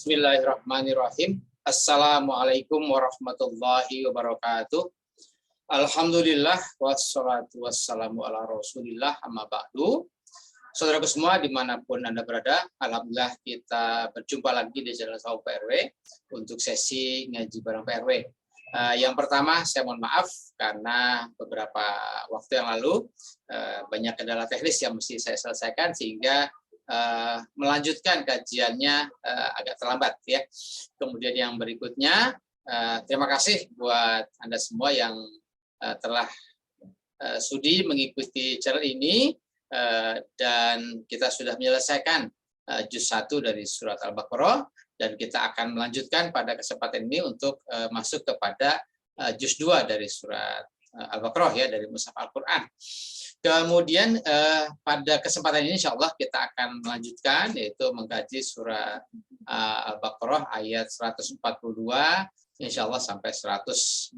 Bismillahirrahmanirrahim. Assalamualaikum warahmatullahi wabarakatuh. Alhamdulillah wassalatu wassalamu ala rasulillah amma ba'du. Saudaraku semua dimanapun Anda berada, alhamdulillah kita berjumpa lagi di channel Sahabat PRW untuk sesi ngaji bareng PRW. Yang pertama saya mohon maaf karena beberapa waktu yang lalu banyak kendala teknis yang mesti saya selesaikan sehingga melanjutkan kajiannya agak terlambat ya. Kemudian yang berikutnya terima kasih buat Anda semua yang telah sudi mengikuti channel ini dan kita sudah menyelesaikan juz 1 dari surat Al-Baqarah dan kita akan melanjutkan pada kesempatan ini untuk masuk kepada juz 2 dari surat Al-Baqarah ya, dari mushaf Al-Qur'an. Kemudian pada kesempatan ini insya Allah kita akan melanjutkan yaitu mengkaji surat Al-Baqarah ayat 142 insya Allah sampai 147.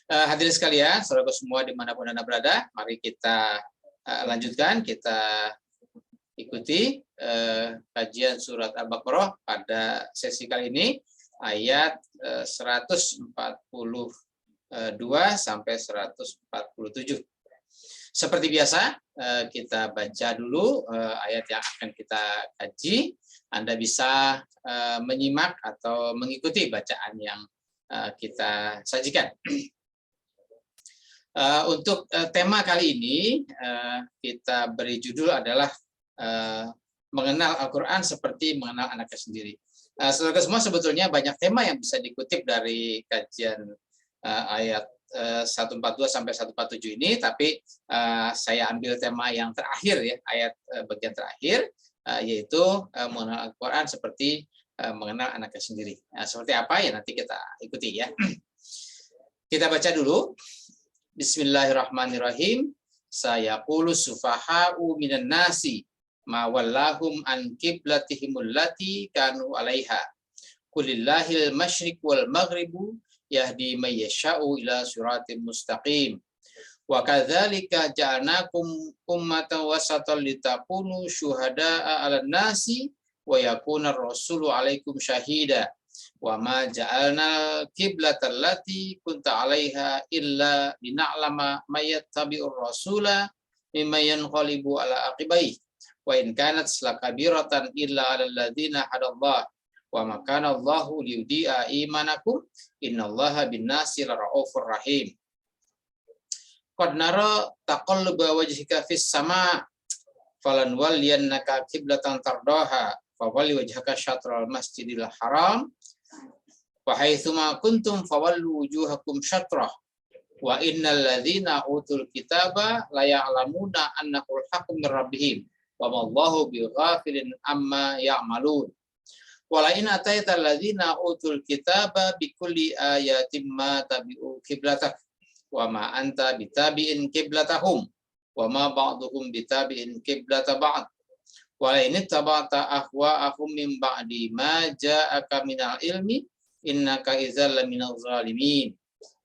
Hadirin sekalian, saudara semua dimanapun Anda berada, mari kita lanjutkan, kita ikuti kajian surat Al-Baqarah pada sesi kali ini ayat 142 sampai 147. Seperti biasa, kita baca dulu ayat yang akan kita kaji. Anda bisa menyimak atau mengikuti bacaan yang kita sajikan. Untuk tema kali ini, kita beri judul adalah mengenal Al-Quran seperti mengenal anaknya sendiri. Saudara semua, sebetulnya banyak tema yang bisa dikutip dari kajian ayat 142 sampai 147 ini, tapi saya ambil tema yang terakhir ya, ayat bagian terakhir, yaitu mengenal Al-Quran seperti mengenal anaknya sendiri. Nah, seperti apa ya nanti kita ikuti ya. Kita baca dulu. Bismillahirrahmanirrahim. Sayaqulu sufaha'u minan nasi ma wallahum an qiblatihimul lati kanu 'alaiha. Qulillahil masyriq wal maghribu yahdi may yasha'u ila siratim mustaqim. Wa kadzalika ja'alnakum ummatan wasatan litakunu syuhada'a 'alan nasi wa yakuna ar-rasulu 'alaikum syahida. Wa ma ja'alna qiblatal lati kunta 'alaiha illa lina'lama may yattabi'ur rasula mimman yanqalibu 'ala aqibaihi wa in kanat lakabiratan illa 'alal ladzina hadallahu wa makana Allahu liyudi'a imanakum innallaha binnasi laraufur rahim. Qad nara taqalluba wajhika fis sama' falan walliyannaka qiblatan tardaha fawalli wajhaka syatral masjidil haram wa haitsuma kuntum fawallu wujuhakum syatrah wa innal ladzina utul kitaba la ya'lamuna annahu al-haqqu mir rabbihim wa ma Allahu bighafilin amma ya'malun. Walain ataital ladzina utul kitaba bikulli ayatin ma tabi'u qiblatak wa ma anta bitabi'in qiblatahum wa ma ba'duhum bitabi'in qiblata ba'd walain tabata ahwa'ahum min ba'di ma ja'aka minal ilmi innaka idzal laminaz zalimin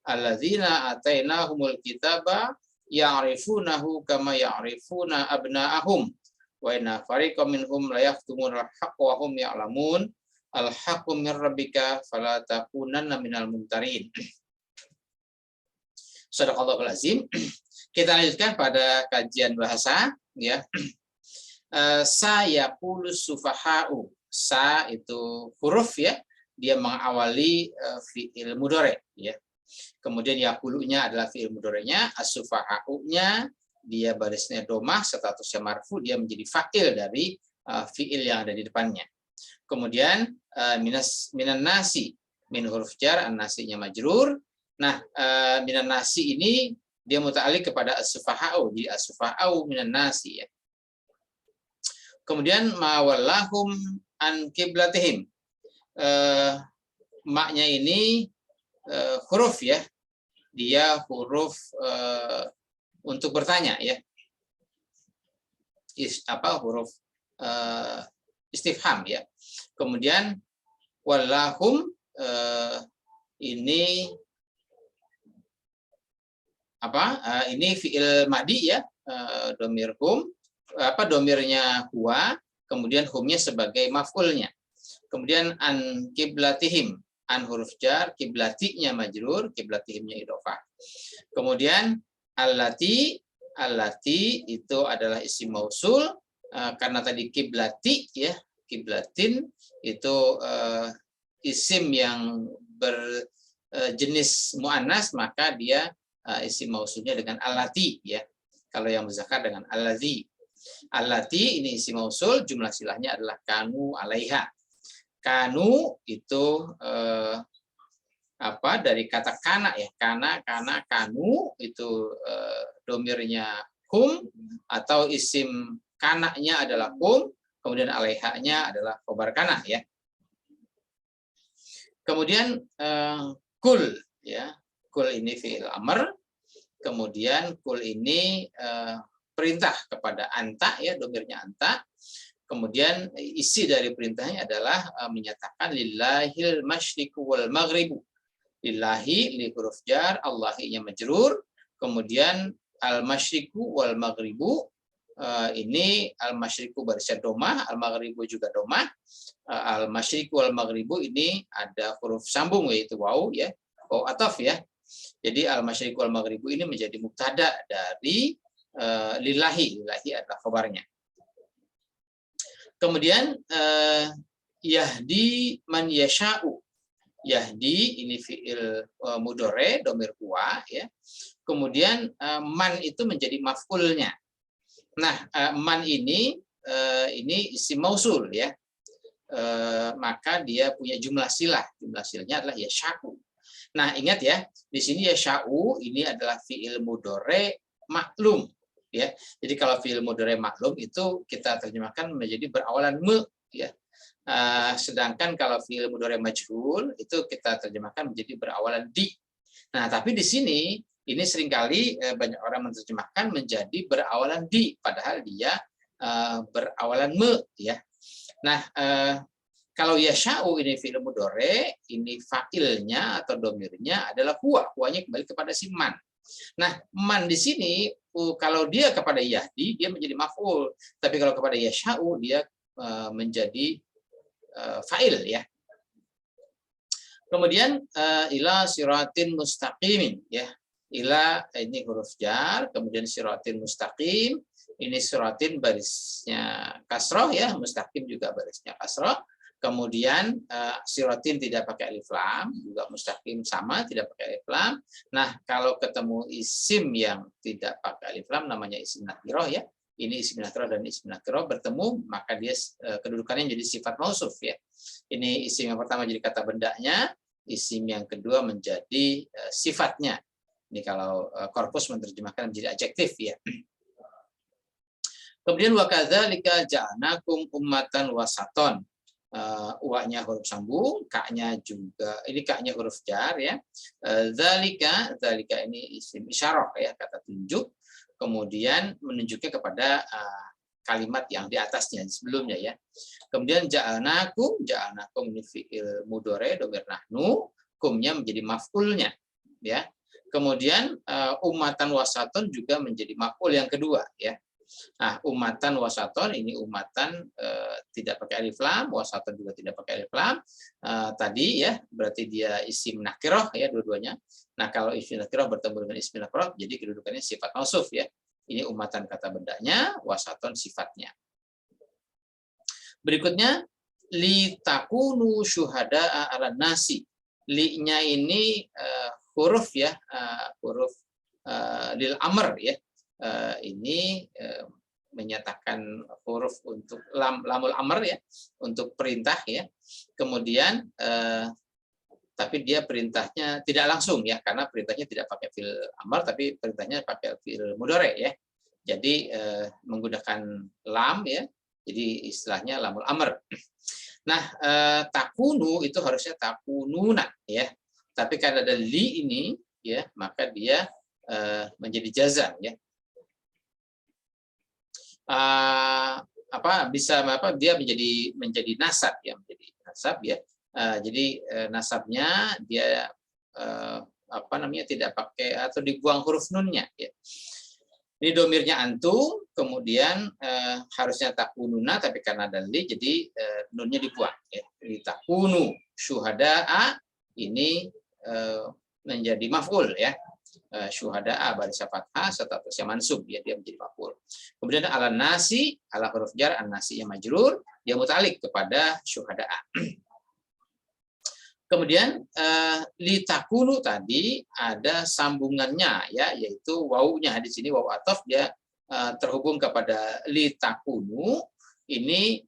alladzina atainahumul kitaba ya'rifunahu kama ya'rifuna abna'ahum wa inna fariqam minhum la yaktumunal haqqa wa hum ya'lamun al-haqqu mir rabbika fala takunanna minal mumtarin. Shadaqallahul azim. Kita lanjutkan pada kajian bahasa ya. Sayaqulu sufaha'u. Sa itu huruf ya, dia mengawali fi'il mudhari ya. Kemudian yaqulunya adalah fi'il mudhari'nya, as-sufaha'u-nya dia barisnya domah, statusnya marfu, dia menjadi fa'il dari fi'il yang ada di depannya. Kemudian minan nasi, min huruf jar, an-nasinya majrur. Nah, minan nasi ini dia muta'alliq kepada as-sufaha'u, jadi as-sufaha'u minan nasi ya. Kemudian ma wallahum an qiblatihim. Maknya ini huruf ya. Dia huruf untuk bertanya ya, huruf istifham ya. Kemudian wallahum ini ini fiil madi ya, domir hum, domirnya huwa, kemudian humnya sebagai maf'ulnya. Kemudian an kiblatihim, an huruf jar, kiblatinya majrur, kiblatihimnya idhofah. Kemudian allati, allati itu adalah isim mausul, karena tadi kiblati ya, kiblatin itu isim yang berjenis muannas, maka dia isim mausulnya dengan allati ya. Kalau yang muzakkar dengan allazi. Allati ini isim mausul, jumlah silahnya adalah kanu alaiha. Kanu itu dari kata kana ya, kana kanu itu domirnya hum, atau isim kananya adalah hum, kemudian alaihanya adalah khobar kana ya. Kemudian kul ya, kul ini fi'il amr, kemudian kul ini perintah kepada anta ya, domirnya anta. Kemudian isi dari perintahnya adalah menyatakan lillahil masyriqu wal maghribu. Lillahi li huruf jar, Allahi-nya majrur, kemudian al masyriqu wal maghribu, ini al masyriqu barisnya domah, al maghribu juga domah. Al masyriqu wal maghribu ini ada huruf sambung yaitu waw ya, waw ataf ya. Jadi al masyriqu wal maghribu ini menjadi mubtada dari lillahi, lillahi adalah khabarnya. Kemudian yahdi man yasha'u. Yahdi ini fi'il mudhore domir huwa ya. Kemudian man itu menjadi maf'ulnya. Nah, man ini isim mausul ya. Maka dia punya jumlah silah. Jumlah silahnya adalah yasha'u. Nah, ingat ya, di sini yasha'u ini adalah fi'il mudhore maklum. Ya, jadi kalau fi'il mudhari maklum itu kita terjemahkan menjadi berawalan me ya. Sedangkan kalau fi'il mudhari majhul itu kita terjemahkan menjadi berawalan di. Nah, tapi di sini ini seringkali banyak orang menerjemahkan menjadi berawalan di, padahal dia berawalan me ya. Nah, kalau yasha'u ini fi'il mudhari, ini fa'ilnya atau domirnya adalah huwa, huwanya kembali kepada si man. Nah, man di sini kalau dia kepada yahdi dia menjadi maf'ul, tapi kalau kepada yasha'u dia menjadi fa'il ya. Kemudian ila siratin mustaqimin ya. Ila ini huruf jar, kemudian siratin mustaqim, ini siratin barisnya kasroh ya, mustaqim juga barisnya kasroh. Kemudian siratin tidak pakai alif lam, juga mustaqim sama tidak pakai alif lam. Nah, kalau ketemu isim yang tidak pakai alif lam namanya isim nakirah ya. Ini isim nakirah dan isim nakirah bertemu, maka dia kedudukannya jadi sifat mausuf ya. Ini isim yang pertama jadi kata bendanya, isim yang kedua menjadi sifatnya. Ini kalau korpus menerjemahkan menjadi adjektif ya. Kemudian wa kadzalika ja'alnakum ummatan wasaton. Wa-nya huruf sambung, ka-nya juga, ini ka-nya huruf jar ya. Zalika, zalika ini isim isyarah ya, kata tunjuk. Kemudian menunjuknya kepada kalimat yang di atasnya sebelumnya ya. Kemudian ja'alnakum, ja'alnakum ini fi'il mudhari domir nahnu, kumnya menjadi maf'ulnya ya. Kemudian ummatan wasaton juga menjadi maf'ul yang kedua ya. Nah, umatan wasaton ini umatan tidak pakai alif lam, wasaton juga tidak pakai alif lam. Tadi ya, berarti dia isim nakirah ya dua-duanya. Nah, kalau isim nakirah bertemu dengan isim nakirah, jadi kedudukannya sifat mausuf ya. Ini umatan kata bendanya, wasaton sifatnya. Berikutnya li takunu syuhada'a 'alan nasi. Li-nya ini huruf ya, huruf lil amr ya. Ini menyatakan huruf untuk lamul amr ya, untuk perintah ya. Kemudian tapi dia perintahnya tidak langsung ya, karena perintahnya tidak pakai fi'il amr tapi perintahnya pakai fi'il mudhari ya. Jadi menggunakan lam ya. Jadi istilahnya lamul amr. Nah, takunu itu harusnya takununa ya. Tapi karena ada li ini ya, maka dia menjadi jazam ya. Dia menjadi nasab ya, menjadi nasab ya. Jadi nasabnya dia tidak pakai atau dibuang huruf nunnya ya. Ini domirnya antum, kemudian harusnya takununa tapi karena ada li jadi nunnya dibuang ya. litakunu syuhada'a ini menjadi maf'ul ya. Syuhada'a baris fathah statusnya mansub ya, dia menjadi maf'ul. Kemudian ala nasi, ala huruf jar, an nasi yang majrur, dia mutalik kepada syuhada'a. Kemudian litakunu tadi ada sambungannya ya, yaitu wawunya di sini wawu ataf, dia terhubung kepada litakunu. Ini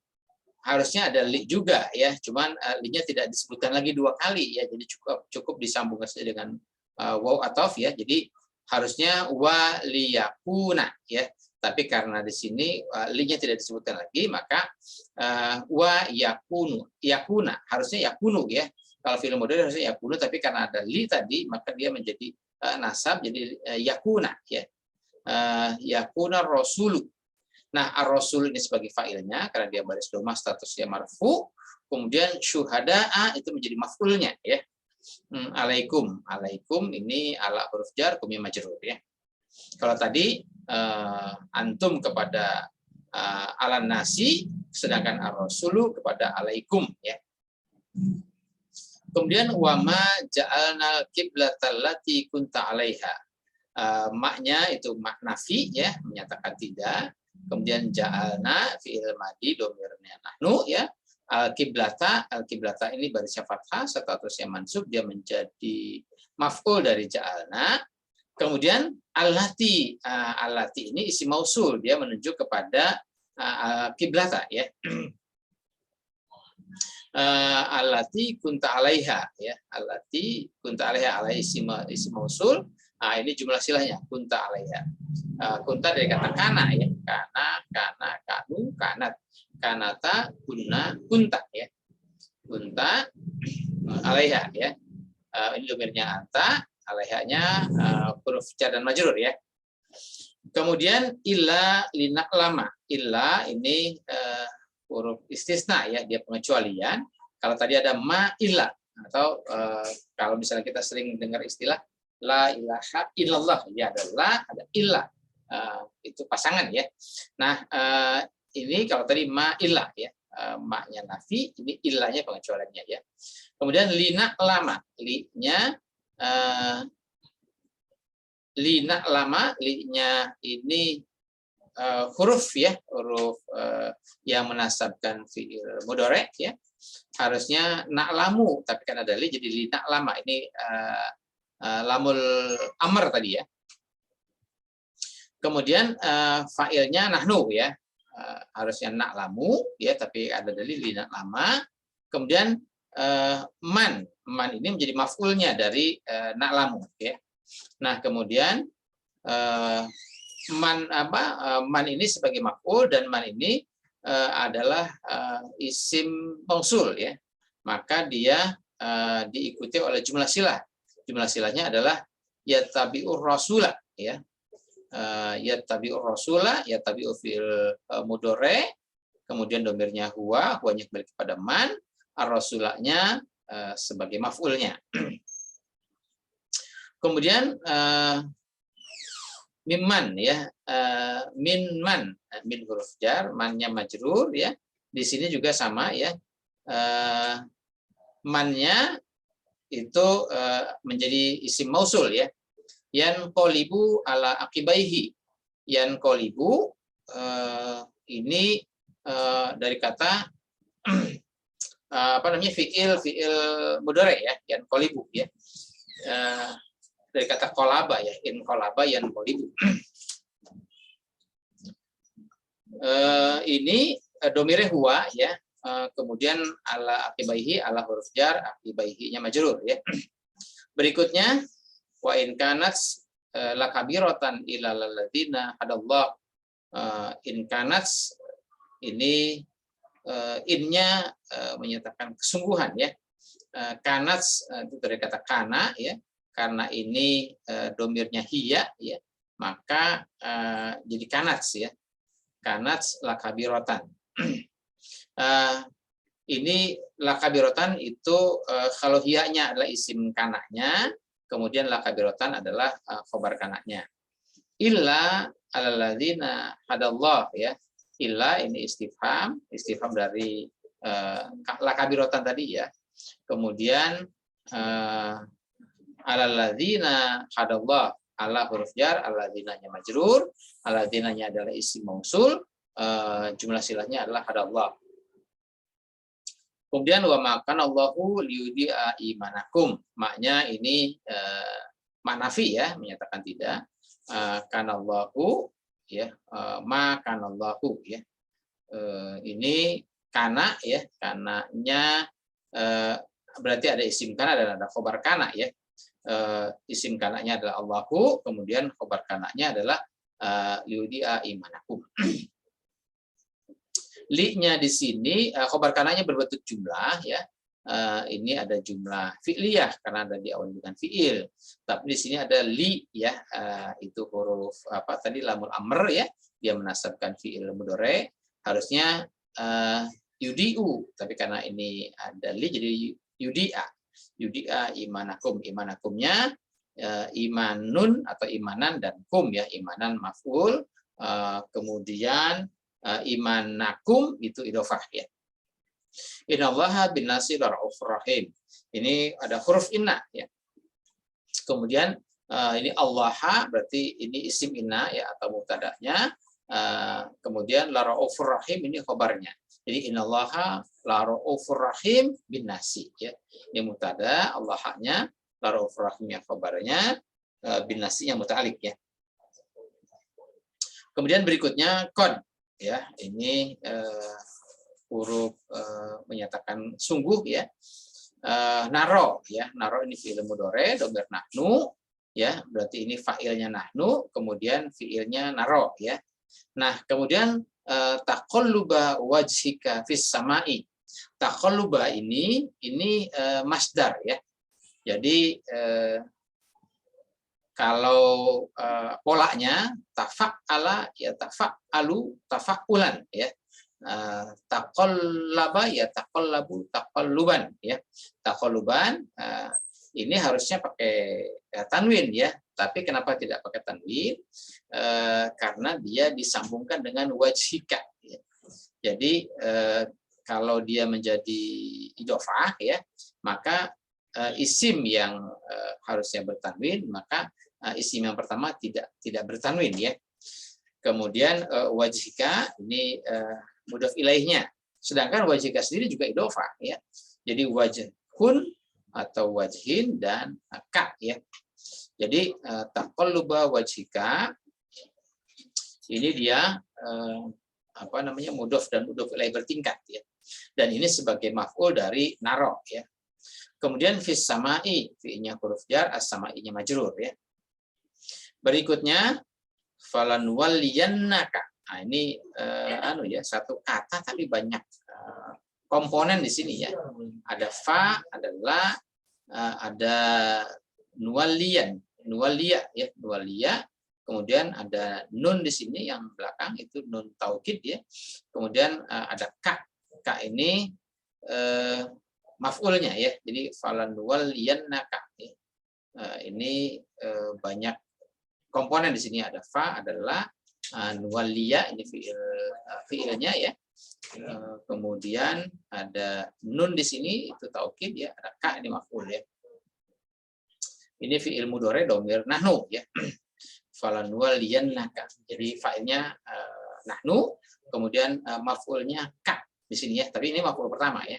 harusnya ada li juga ya, cuman li-nya tidak disebutkan lagi 2 kali ya, jadi cukup disambungkan saja dengan wawu ataf ya. Jadi harusnya wa liyakuna ya, tapi karena di sini li-nya tidak disebutkan lagi, maka wa yakunu, yakuna harusnya yakunu ya. Kalau fi'il mudhari harusnya yakunu, tapi karena ada li tadi maka dia menjadi nasab, jadi yakuna ya. Yakuna rasulu. Nah, ar-rasul ini sebagai fa'ilnya karena dia baris dhamma statusnya marfu, kemudian syuhada'a itu menjadi maf'ulnya ya. Alaikum, alaikum ini ala huruf jar kumnya majrur ya. Kalau tadi antum kepada ala nasi, sedangkan ar-rasulu kepada alaikum ya. Kemudian wama ja'alnal qiblatal lati kunta 'alaiha. Maknya itu mak nafi ya, menyatakan tidak. Kemudian ja'alna fi'il madi dhamirnya nahnu ya. Al-qiblata ini barisnya fathah, statusnya mansub, dia menjadi maf'ul dari ja'alna. Kemudian allati, allati ini isim mausul, dia menunjuk kepada qiblata ya. Allati kunta 'alaiha ya, allati kunta 'alaiha, alai isim mausul. Nah, ini jumlah silahnya kunta 'alaiha. Kunta dari kata kana ya, kana, kanu, kanat, kanata, kunna, kunta ya. Kunta 'alaiha ya. Ini domirnya anta, 'alaihanya huruf jar dan majrur ya. Kemudian illa lina'lama. Illa ini huruf istisna ya, dia pengecualian. Kalau tadi ada ma illa, atau kalau misalnya kita sering dengar istilah la ilaha illallah, ya ada la, ada illa, itu pasangan ya. Nah, ini kalau tadi ma illa ya, maknya nafi, ini illanya pengecualiannya ya. Kemudian lina lama, li-nya lina lama, li-nya ini huruf ya, huruf yang menasabkan fi'il mudhari ya. Harusnya na'lamu, tapi kan ada li jadi li na'lama. Ini lamul amr tadi ya. Kemudian fa'ilnya nahnu ya. Harusnya na'lamu ya, tapi ada dalil li na'lama. Kemudian man ini menjadi maf'ulnya dari na'lamu ya. Nah, kemudian man ini sebagai maf'ul, dan man ini adalah isim mausul ya, maka dia diikuti oleh jumlah silah. Jumlah silahnya adalah yattabi'ur rasula ya. Yattabi'ur rasula, yattabi'u fil mudhari, kemudian domirnya huwanya kembali kepada man, ar-rasulanya sebagai maf'ulnya. Kemudian mimman ya, min huruf jar, mannya majrur ya. Di sini juga sama ya, mannya itu menjadi isim mausul ya. Yan qolibu ala akibaihi. Yan qolibu ini dari kata apa namanya, fiil mudhari ya, yan qolibu ya. Dari kata kolaba ya, in kolaba yan qolibu. Ini domire huwa ya, kemudian ala akibaihi, ala huruf jar, akibaihi-nya majrur ya. Berikutnya wa in kanat lakabiratan ilal ladzina hadallah. In kanat ini innya menyatakan kesungguhan ya. Kanat itu dari kata kana ya, karena ini domirnya hiya ya, maka jadi kanats ya, kanats lakabirotan. Ini lakabirotan itu kalau hiyanya adalah isim kanahnya, kemudian lakabirotan adalah khobar kanahnya. Illa alalladzina hadallah ya, illa ini istifham dari lakabirotan tadi ya. Kemudian alalladzina hadallah, ala huruf jar, alladzinanya majrur, alladzinanya adalah isim mausul, jumlah silahnya adalah hadallah. Kemudian wa makan Allahu liyudi'a imanakum, maknya ini ma'nafi ya, menyatakan tidak. Kanallahu ya, makanallahu ya. Ini kana ya, kananya berarti ada isim kana dan ada khobar kana ya. Isim kananya adalah Allahu, kemudian khobar kananya adalah liyudi'a imanakum. Li-nya di sini khobar kananya berbentuk jumlah ya. Ini ada jumlah fi'liyah karena ada di awal dengan fi'il. Tapi di sini ada li ya, itu huruf apa tadi, lamul amr ya. Dia menasabkan fi'il mudhari, harusnya yudi'u, tapi karena ini ada li jadi yudi'a. Yudi'a imanakum, imanakumnya imanun atau imanan dan kum ya, imanan maf'ul, kemudian imanakum itu idhofah ya. Innallaha bin-nasi laraufur rahim. Ini ada huruf inna ya. Kemudian ini allaha berarti ini isim inna ya atau mubtada'nya. Kemudian laraufur rahim ini khabarnya. Jadi innallaha laraufur rahim bin-nasi ya. Ini mubtada, allahanya, laraufur rahimnya khabarnya, bin-nasinya muta'alliq ya. Kemudian berikutnya qad ya, ini huruf menyatakan sungguh ya. Naro ya, naro ini fi'il mudhari dhamir nahnu ya, berarti ini fa'ilnya nahnu, kemudian fi'ilnya naro ya. Nah, kemudian taqalluba wajhika fis sama'i. Taqalluba ini masdar ya. Jadi kalau polanya tafa'ala ya tafa'alu tafa'ulan ya. Taqallaba ya taqallabu taqalluban ya. Taqalluban ini harusnya pakai tanwin ya. Tapi kenapa tidak pakai tanwin? Karena dia disambungkan dengan wajhika ya. Jadi kalau dia menjadi idhofah ya, maka isim yang harusnya bertanwin, maka isim yang pertama tidak bertanwin ya. Kemudian wajhika ini mudhof ilaihnya. Sedangkan wajhika sendiri juga idhofah ya. Jadi wajhun atau wajhin dan ka ya. Jadi taqalluba wajhika ini dia apa namanya, mudhof dan mudhof ilaih bertingkat ya. Dan ini sebagai maf'ul dari naro ya. Kemudian fis sama'i, fi'ilnya huruf jar, as-sama'inya majrur ya. Berikutnya falan waliyannaka. Nah, ini ya, satu kata tapi banyak komponen di sini ya. Ada fa, ada la, ada nuwaliyan, nuwaliya ya, nuwaliya. Kemudian ada nun di sini yang belakang itu nun taukid ya. Kemudian ada ka. Ka ini maf'ulnya ya. Jadi falan waliyannaka ya. Ini banyak komponen di sini, ada fa, ada la, nuwaliya ini fiilnya ya. Kemudian ada nun di sini itu taukid ya, ada ka ini maf'ul ya. Ini fiil mudhari dhamir nahnu ya. Falan waliyannaka. Jadi fa'ilnya nahnu, kemudian maf'ulnya ka di sini ya. Tapi ini maf'ul pertama ya.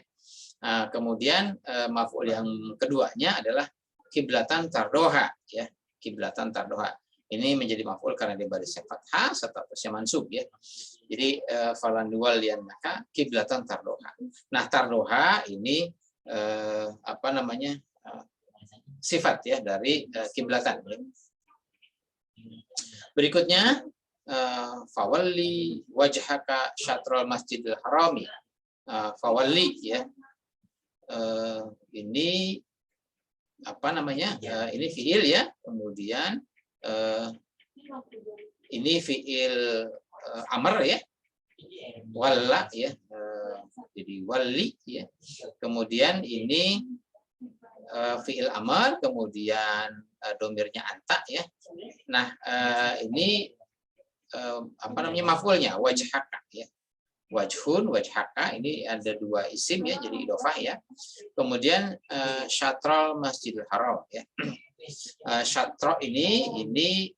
Kemudian maf'ul yang keduanya adalah kiblatan tardoha ya, kiblatan tardoha. Ini menjadi maf'ul karena dia barisnya fathah statusnya mansub ya. Jadi falan waliyannaka kiblatan tardoha. Nah, tardoha ini apa namanya, sifat ya dari kiblatan. Berikutnya fawalli wajhaka syatrul masjidil harami. Fawalli ya. Ini apa namanya? Ini fiil ya. Kemudian ini fiil amr ya. Walla ya. Jadi wali ya. Kemudian ini fiil amr, kemudian domirnya anta ya. Nah, ini apa namanya, maf'ulnya wajhaka ya. wajhun, wajhaka, ini ada dua isim ya, jadi idofah ya. Kemudian syatral Masjidil Haram ya. Syatro ini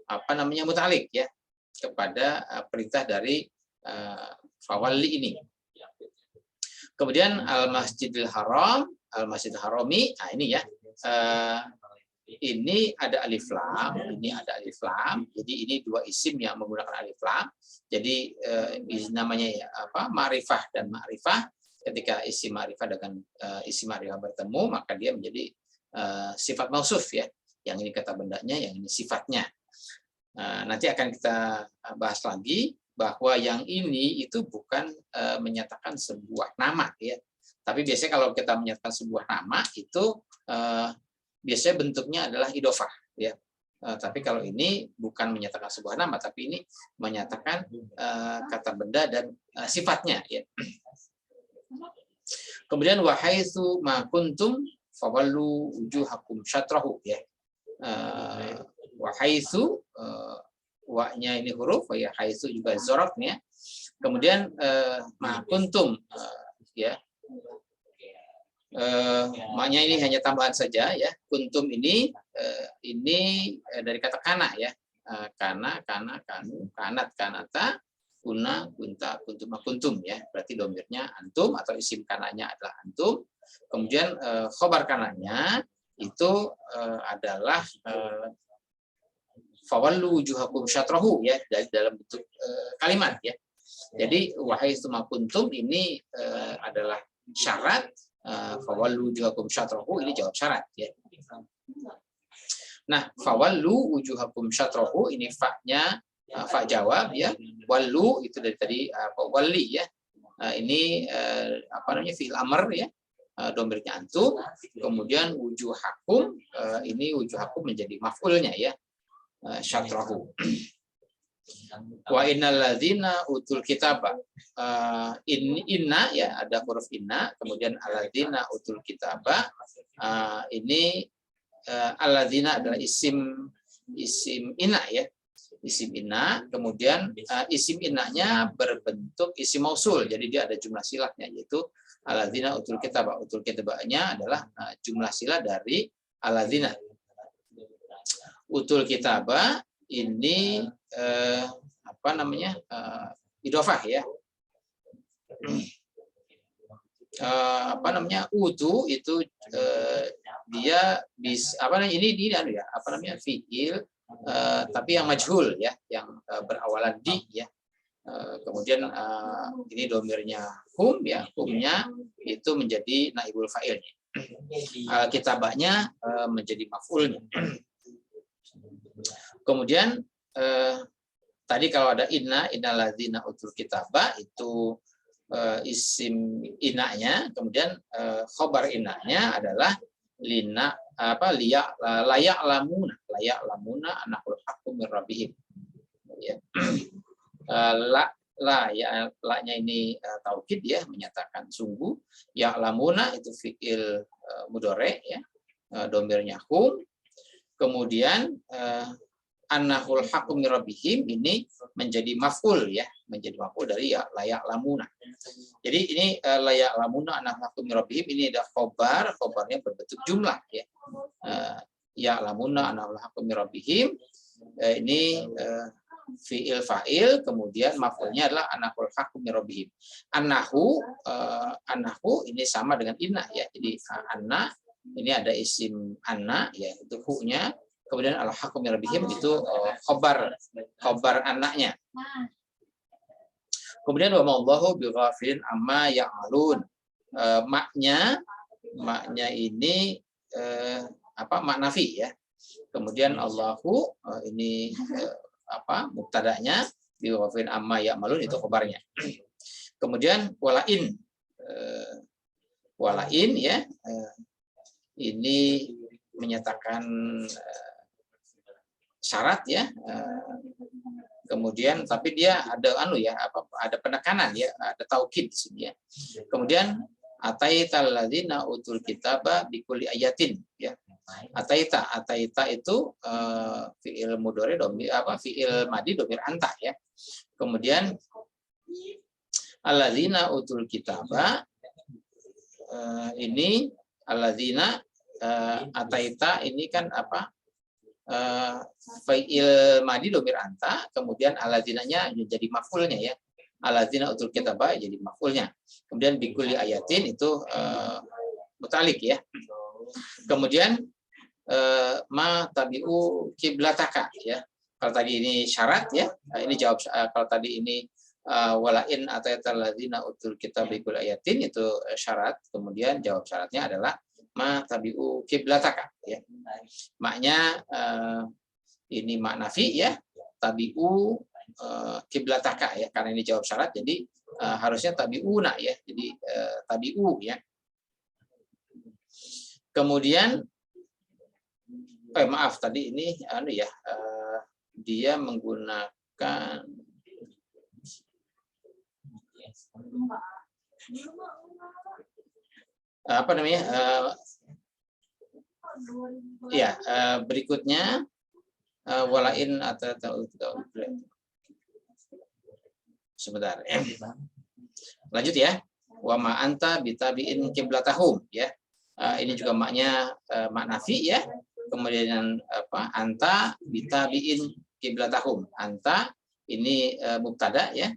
apa namanya, mutalik ya kepada perintah dari fawali ini. Kemudian al-Masjidil Haram, al-Masjidil Harami, nah ini ya. Ini ada alif lam, ini ada alif lam. Jadi ini dua isim yang menggunakan alif lam. Jadi namanya ya apa? Ma'rifah dan ma'rifah. Ketika isim ma'rifah dengan isim ma'rifah bertemu, maka dia menjadi sifat mausuf ya. Yang ini kata bendanya, yang ini sifatnya. Nanti akan kita bahas lagi bahwa yang ini itu bukan menyatakan sebuah nama ya. Tapi biasanya kalau kita menyatakan sebuah nama itu biasanya bentuknya adalah idofah ya. Tapi kalau ini bukan menyatakan sebuah nama, tapi ini menyatakan kata benda dan sifatnya ya. Kemudian wahaitsu ma kuntum fawallu wujuhakum syatrahu ya. Wahaitsu wa-nya ini huruf ya, haitsu juga zorofnya. Kemudian ma kuntum ya. Maknya ini hanya tambahan saja ya. Kuntum ini dari kata kana ya. Kana, kanu, kanat, kanata, kuna, kunta, kuntum, kuntum ya. Berarti domirnya antum atau isim kananya adalah antum. Kemudian khobar kananya itu adalah fawallu wujuhakum syatrahu ya, dari dalam bentuk kalimat ya. Jadi wahai suma kuntum ini adalah syarat, fawallu wujuhakum syatrahu ini jawab syarat ya. Nah, fawallu wujuhakum syatrahu ini fa-nya fa jawab ya. Wallu itu dari tadi wali ya. Ini apa namanya, fi'il amr ya. Domirnya antum. Kemudian wujuhakum ini wujuhakum menjadi maf'ulnya ya. Syatrahu. Wa innal ladzina utul kitaba. Inna ya, ada huruf inna, kemudian alladzina utul kitaba. Ini alladzina adalah isim inna ya. Isim inna, kemudian isim innanya berbentuk isim mausul. Jadi dia ada jumlah silahnya, yaitu alladzina utul kitaba. Utul kitabanya adalah jumlah silah dari alladzina. Utul kitabah ini apa namanya, idofah ya. Apa namanya, utu itu dia bisa apa namanya, ini ya apa namanya, fiil tapi yang majhul ya, yang berawalan di ya. Kemudian ini domirnya hum ya, humnya itu menjadi naibul fa'ilnya. Kitabahnya menjadi maf'ulnya. Kemudian tadi kalau ada innalladzina utul kitaba itu isim innanya, kemudian khobar innanya adalah lina apa layak lamuna anakul haqqu mir rabbihim ya. La-nya ini taukid ya, menyatakan sungguh. Ya lamuna itu fiil mudhari ya, domirnya hum. Kemudian annahul haqqu mir rabbihim ini menjadi maf'ul ya, menjadi maf'ul dari ya layak lamuna. Jadi ini layak lamuna annahul haqqu mir rabbihim ini ada khobarnya berbentuk jumlah ya. Ya lamuna annahul haqqu mir rabbihim ini fi'il fa'il, kemudian maf'ulnya adalah annahul haqqu mir rabbihim. Annahu ini sama dengan inna ya. Jadi anna ini ada isim anna ya, itu hu-nya, kemudian al-haqqu mir rabbihim itu khobar anaknya. Kemudian wa ma'allahu bighafilin amma ya'malun. Maknya ini apa, mak nafi ya. Kemudian Allahu ini apa, mubtada'nya, bighafilin amma ya'malun itu khobarnya. Kemudian walain ya, ini menyatakan syarat ya. Kemudian tapi dia ada ada penekanan ya, ada taukid di sini ya. Kemudian ataital ladzina utul kitaba bikulli ayatin ya. Ataita itu fiil mudhari domir apa, fiil madi domir anta ya. Kemudian Alladzina utul kitaba, ini alladzina ataita ini kan apa? Fa'il madi domir anta, kemudian alladzinanya jadi maf'ulnya ya. Alladzina utul kitaba jadi maf'ulnya. Kemudian bikuli ayatin itu mutalik ya. Kemudian ma tabi'u kiblataka ya. Kalau tadi ini syarat ya, ini jawab. Kalau tadi ini walain atayatal ladzina utul kitab bikul ayatin itu syarat, kemudian jawab syaratnya adalah ma tabi'u kiblataka ya. Maknya ini mak nafi ya, tabi'u kiblataka ya, karena ini jawab syarat jadi harusnya tabi'una ya. Jadi tabi'u ya. Kemudian maaf tadi ini ya dia menggunakan apa namanya berikutnya walain atau sebentar ya. Lanjut ya, wa ma anta bitabiin qiblatahum ya. Ini juga maknya mak nafi ya. Kemudian apa? Anta bitabiin qiblatahum. Anta ini mubtada ya.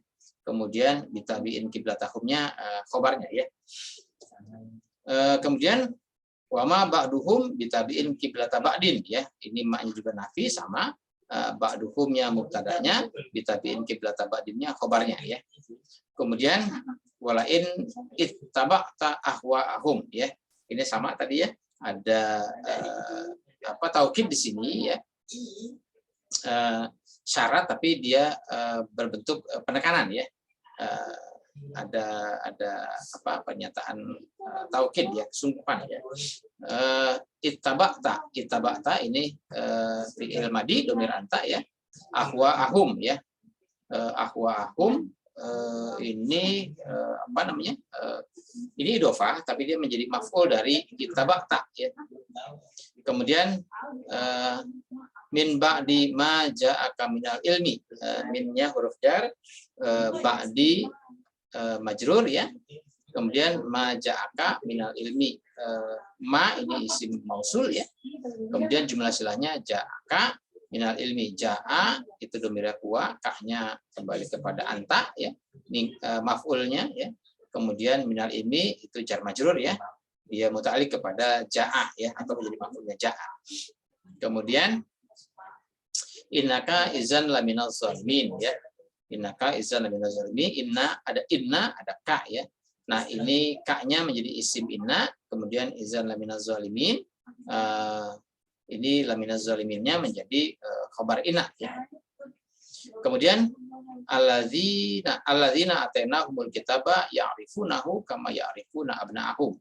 Kemudian bitabiin qiblatahumnya khobarnya ya. Kemudian wama ba'duhum bitabiin qiblata ba'din ya. Ini maknya juga nafi sama ba'duhumnya mubtadanya, bitabiin qiblata ba'dinnya khobarnya ya. Kemudian walain ittaba'ta ahwa'ahum ya. Ini sama tadi ya. Ada taukid di sini ya. Syarat tapi dia berbentuk penekanan ya. Ada pernyataan taukid ya, kesungguhan ya. Ittaba'ta ini fi'il madi domir anta ya. Ahwa'ahum ya. Ahwa'ahum ini apa namanya? Ini idhofah tapi dia menjadi maf'ul dari ittaba'ta ya. Kemudian min ba'di ma ja'aka minal ilmi, minnya huruf jar, ba'di majrur ya. Kemudian ma ja'aka minal ilmi, ma ini isim mausul ya. Kemudian jumlah silahnya ja'aka minal ilmi, ja'a itu dhamir huwa, ka-nya kembali kepada anta ya. Ini maf'ulnya ya. Kemudian minal ilmi itu jar majrur ya. Dia muta'alliq kepada ja'a ya, atau menjadi maf'ulnya ja'a. Kemudian innaka izan laminal zalimin ya. Innaka izan laminal zalimin. Inna ada ka ya. Nah, ini ka-nya menjadi isim inna, kemudian izan laminal zalimin. Ini laminal zaliminnya menjadi khabar inna ya. Kemudian alladzina atainahumul kitaba ya'rifunahu kama ya'rifuna abna'ahum.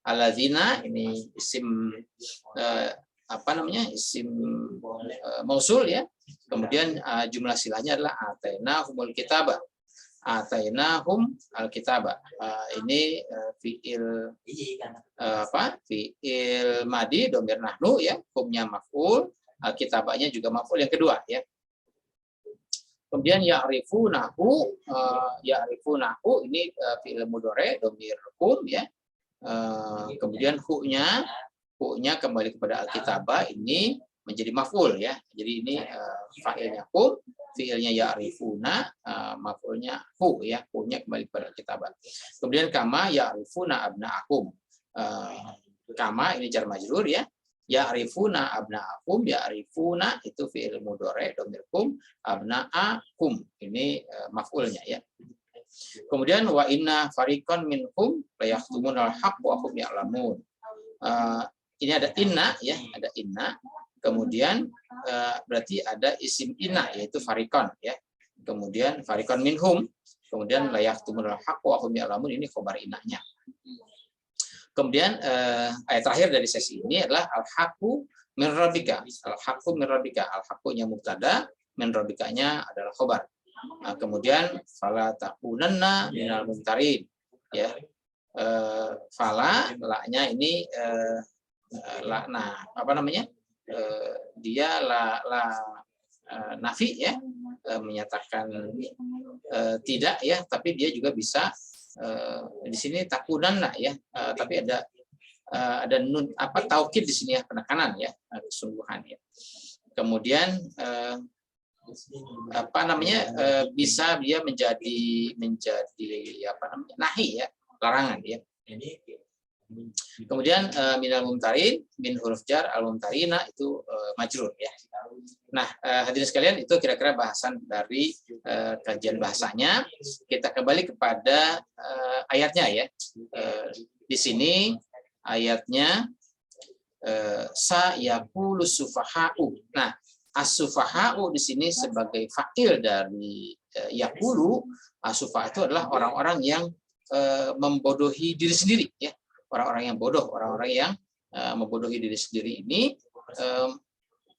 Alladzina ini isim isim mausul ya. Kemudian jumlah silahnya adalah atainahumul kitaba. Atainahum al-kitaba. Ini fi'il fi'il madi domir nahnu ya, humnya maf'ul, al-kitabanya juga maf'ul yang kedua ya. Kemudian ya'rifunahu ini fi'il mudhari domir hum ya. Kemudian hu-nya kembali kepada al-kitabah, ini menjadi maf'ul ya. Jadi ini fa'ilnya hum, fi'ilnya ya'rifuna, maf'ulnya hu ya. Hu-nya kembali kepada al-kitabah. Kemudian kama ya'rifuna abna'akum. Kama ini jar majrur ya. Ya'rifuna abna'akum, ya'rifuna itu fi'il mudhari domir hum, abna'akum ini maf'ulnya ya. Kemudian wa inna fariqan minhum la yaktumunal haqq wa hum ya'lamun. Ini ada inna ya, ada inna. Kemudian berarti ada isim inna yaitu fariqan ya. Kemudian fariqan minhum, kemudian la yaktumunal haqq wa hum ya'lamun, ini khabar innanya. Kemudian ayat terakhir dari sesi ini adalah al-haqqu min rabbika. Al-haqqu min rabbika. Al-haqqunya mubtada, min rabbikanya adalah khabar. Kemudian fala takunanna minal mumtarin ya. Fala la-nya ini dia la nafi ya. menyatakan tidak ya, tapi dia juga bisa di sini takunan lah ya, tapi ada nun taukid di sini ya, penekanan ya, kesungguhan ya. Kemudian bisa dia menjadi nahi ya, larangan ya. Kemudian minal mumtarin, min huruf jar, al mumtarina itu majrur ya. Nah, hadirin sekalian, itu kira-kira bahasan dari kajian bahasanya. Kita kembali kepada ayatnya ya. Di sini ayatnya sa yaqulu sufaha'u. Nah, as-sufaha'u di sini sebagai fa'il dari yaqulu. As-sufaha itu adalah orang-orang yang membodohi diri sendiri ya. Orang-orang yang bodoh, orang-orang yang membodohi diri sendiri ini,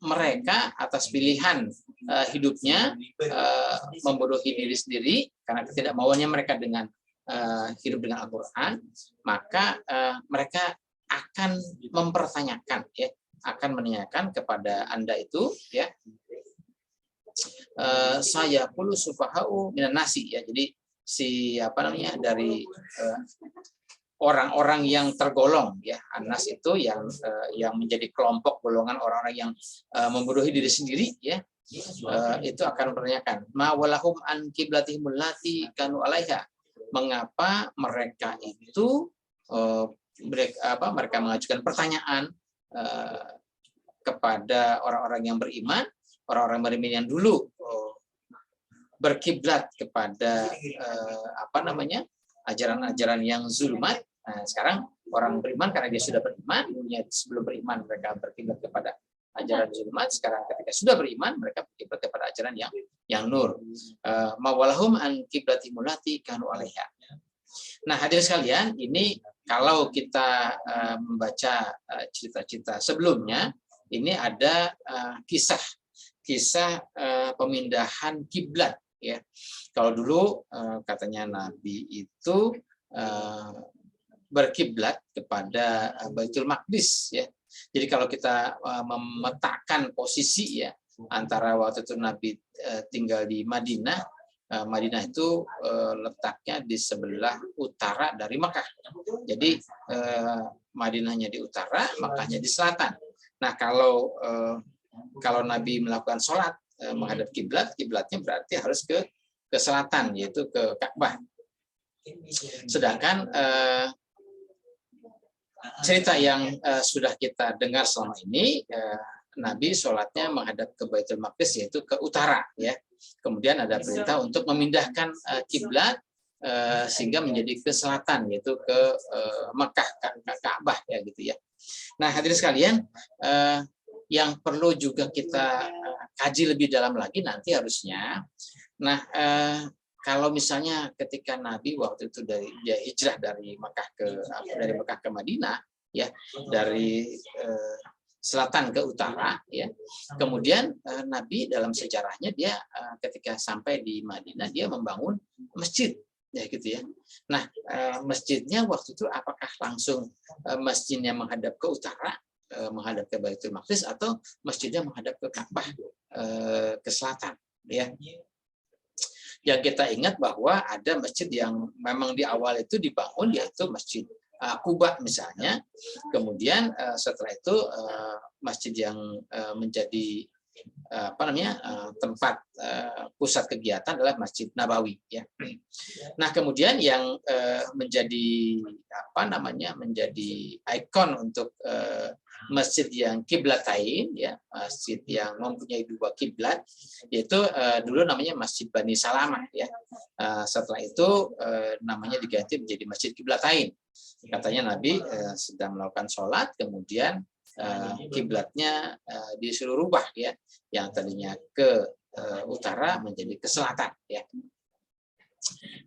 mereka atas pilihan hidupnya membodohi diri sendiri karena ketidakmauannya mereka dengan hidup dengan Al-Quran, maka mereka akan mempertanyakan ya, akan menanyakan kepada Anda itu ya, saya pulu sufahau minan nasi ya. Jadi dari orang-orang yang tergolong ya, anas itu yang menjadi kelompok golongan orang-orang yang membodohi diri sendiri ya, itu akan menanyakan ma walahum an qiblatihimul lati kanu alaiha, mengapa mereka itu mereka mengajukan pertanyaan kepada orang-orang yang beriman, orang-orang beriman yang dulu berkiblat kepada ajaran-ajaran yang zulmat. Nah, sekarang orang beriman karena dia sudah beriman, sebelum beriman mereka berkiblat kepada ajaran zulmat, sekarang ketika sudah beriman mereka berkiblat kepada ajaran yang nur. Mawalahum an qiblatimul lati kanu alaiha. Nah, hadirin sekalian, ini kalau kita membaca cerita-cerita sebelumnya, ini ada kisah pemindahan kiblat ya. Kalau dulu katanya Nabi itu berkiblat kepada Baitul Maqdis ya. Jadi kalau kita memetakan posisi ya antara waktu itu Nabi tinggal di Madinah, Madinah itu letaknya di sebelah utara dari Makkah. Jadi Madinahnya di utara, Makkahnya di selatan. Nah, kalau Nabi melakukan sholat menghadap kiblat, kiblatnya berarti harus ke selatan, yaitu ke Ka'bah. Sedangkan cerita yang sudah kita dengar selama ini, Nabi sholatnya menghadap ke Baitul Maqdis, yaitu ke utara ya. Kemudian ada perintah untuk memindahkan kiblat sehingga menjadi ke selatan, yaitu ke Mekah, ke Ka'bah ya gitu ya. Nah, hadirin sekalian, yang perlu juga kita kaji lebih dalam lagi nanti harusnya. Nah, kalau misalnya ketika Nabi waktu itu dia hijrah dari Mekah ke Madinah ya, dari selatan ke utara ya. Kemudian Nabi dalam sejarahnya dia ketika sampai di Madinah dia membangun masjid ya gitu ya. Nah, masjidnya waktu itu apakah langsung masjidnya menghadap ke utara, menghadap ke Baitul Maqdis, atau masjidnya menghadap ke Ka'bah ke selatan ya. Yang kita ingat bahwa ada masjid yang memang di awal itu dibangun, yaitu Masjid Quba misalnya. Kemudian setelah itu masjid yang menjadi tempat pusat kegiatan adalah Masjid Nabawi ya. Nah, kemudian yang menjadi menjadi ikon untuk masjid yang kiblatain ya, masjid yang mempunyai dua kiblat, yaitu dulu namanya Masjid Bani Salamah ya. Setelah itu namanya diganti menjadi Masjid Kiblatain. Katanya Nabi sedang melakukan sholat, kemudian kiblatnya disuruh rubah ya, yang tadinya ke utara menjadi ke selatan ya.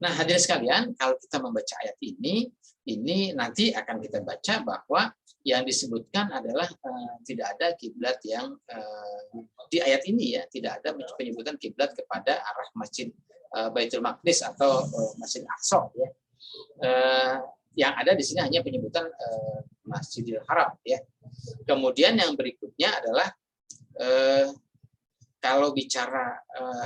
Nah, hadirin sekalian, kalau kita membaca ayat ini nanti akan kita baca bahwa yang disebutkan adalah tidak ada kiblat yang di ayat ini ya, tidak ada penyebutan kiblat kepada arah Masjid Baitul Maqdis atau Masjid Aqsa ya. Yang ada di sini hanya penyebutan Masjidil Haram ya. Kemudian yang berikutnya adalah kalau bicara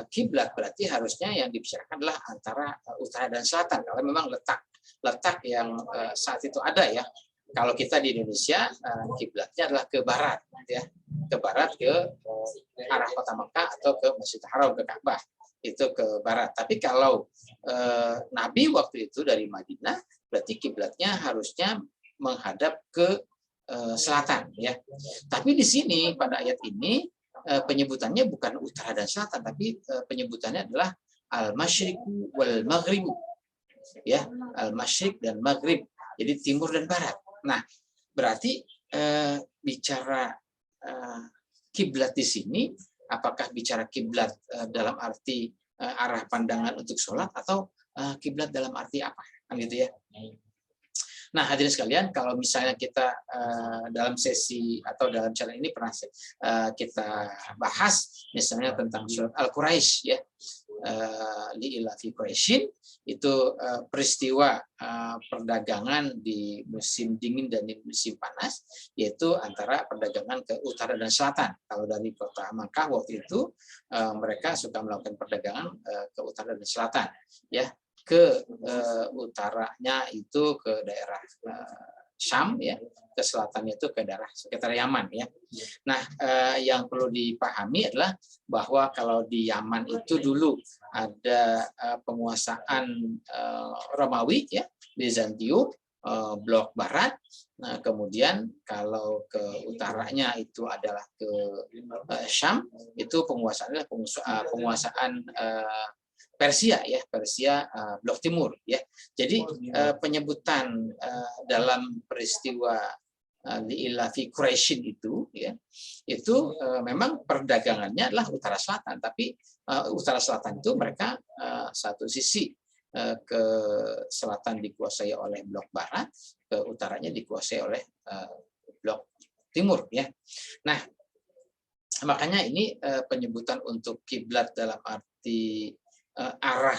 kiblat berarti harusnya yang dibicarakan adalah antara utara dan selatan. Kalau memang letak yang saat itu ada ya. Kalau kita di Indonesia kiblatnya adalah ke barat, ya, ke barat ke arah kota Mekah atau ke Masjidil Haram, ke Ka'bah, itu ke barat. Tapi kalau Nabi waktu itu dari Madinah, berarti kiblatnya harusnya menghadap ke selatan, ya. Tapi di sini pada ayat ini penyebutannya bukan utara dan selatan, tapi penyebutannya adalah al-masyriqu wal maghrib, ya, al-masyriq dan maghrib, jadi timur dan barat. Nah, berarti bicara kiblat di sini, apakah bicara kiblat dalam arti arah pandangan untuk sholat atau kiblat dalam arti apa, kan gitu ya. Nah, hadirin sekalian, kalau misalnya kita dalam sesi atau dalam channel ini pernah kita bahas misalnya tentang surat Al-Quraisy, ya, li'ilafi Quraisyin, itu peristiwa perdagangan di musim dingin dan di musim panas, yaitu antara perdagangan ke utara dan selatan. Kalau dari kota Makkah waktu itu mereka suka melakukan perdagangan ke utara dan selatan, ya. Ke utaranya itu ke daerah Syam, ya, ke selatannya itu ke daerah sekitar Yaman, ya. Nah, yang perlu dipahami adalah bahwa kalau di Yaman itu dulu ada penguasaan Romawi, ya, Bizantium, blok barat. Nah, kemudian kalau ke utaranya itu adalah ke Syam, itu penguasaannya penguasaan Persia, ya, Persia blok timur, ya. Jadi penyebutan dalam peristiwa li'ilafi Quraisyin itu, ya, itu memang perdagangannya adalah utara selatan, tapi utara selatan itu mereka satu sisi ke selatan dikuasai oleh blok barat, ke utaranya dikuasai oleh blok timur, ya. Nah, makanya ini penyebutan untuk kiblat dalam arti arah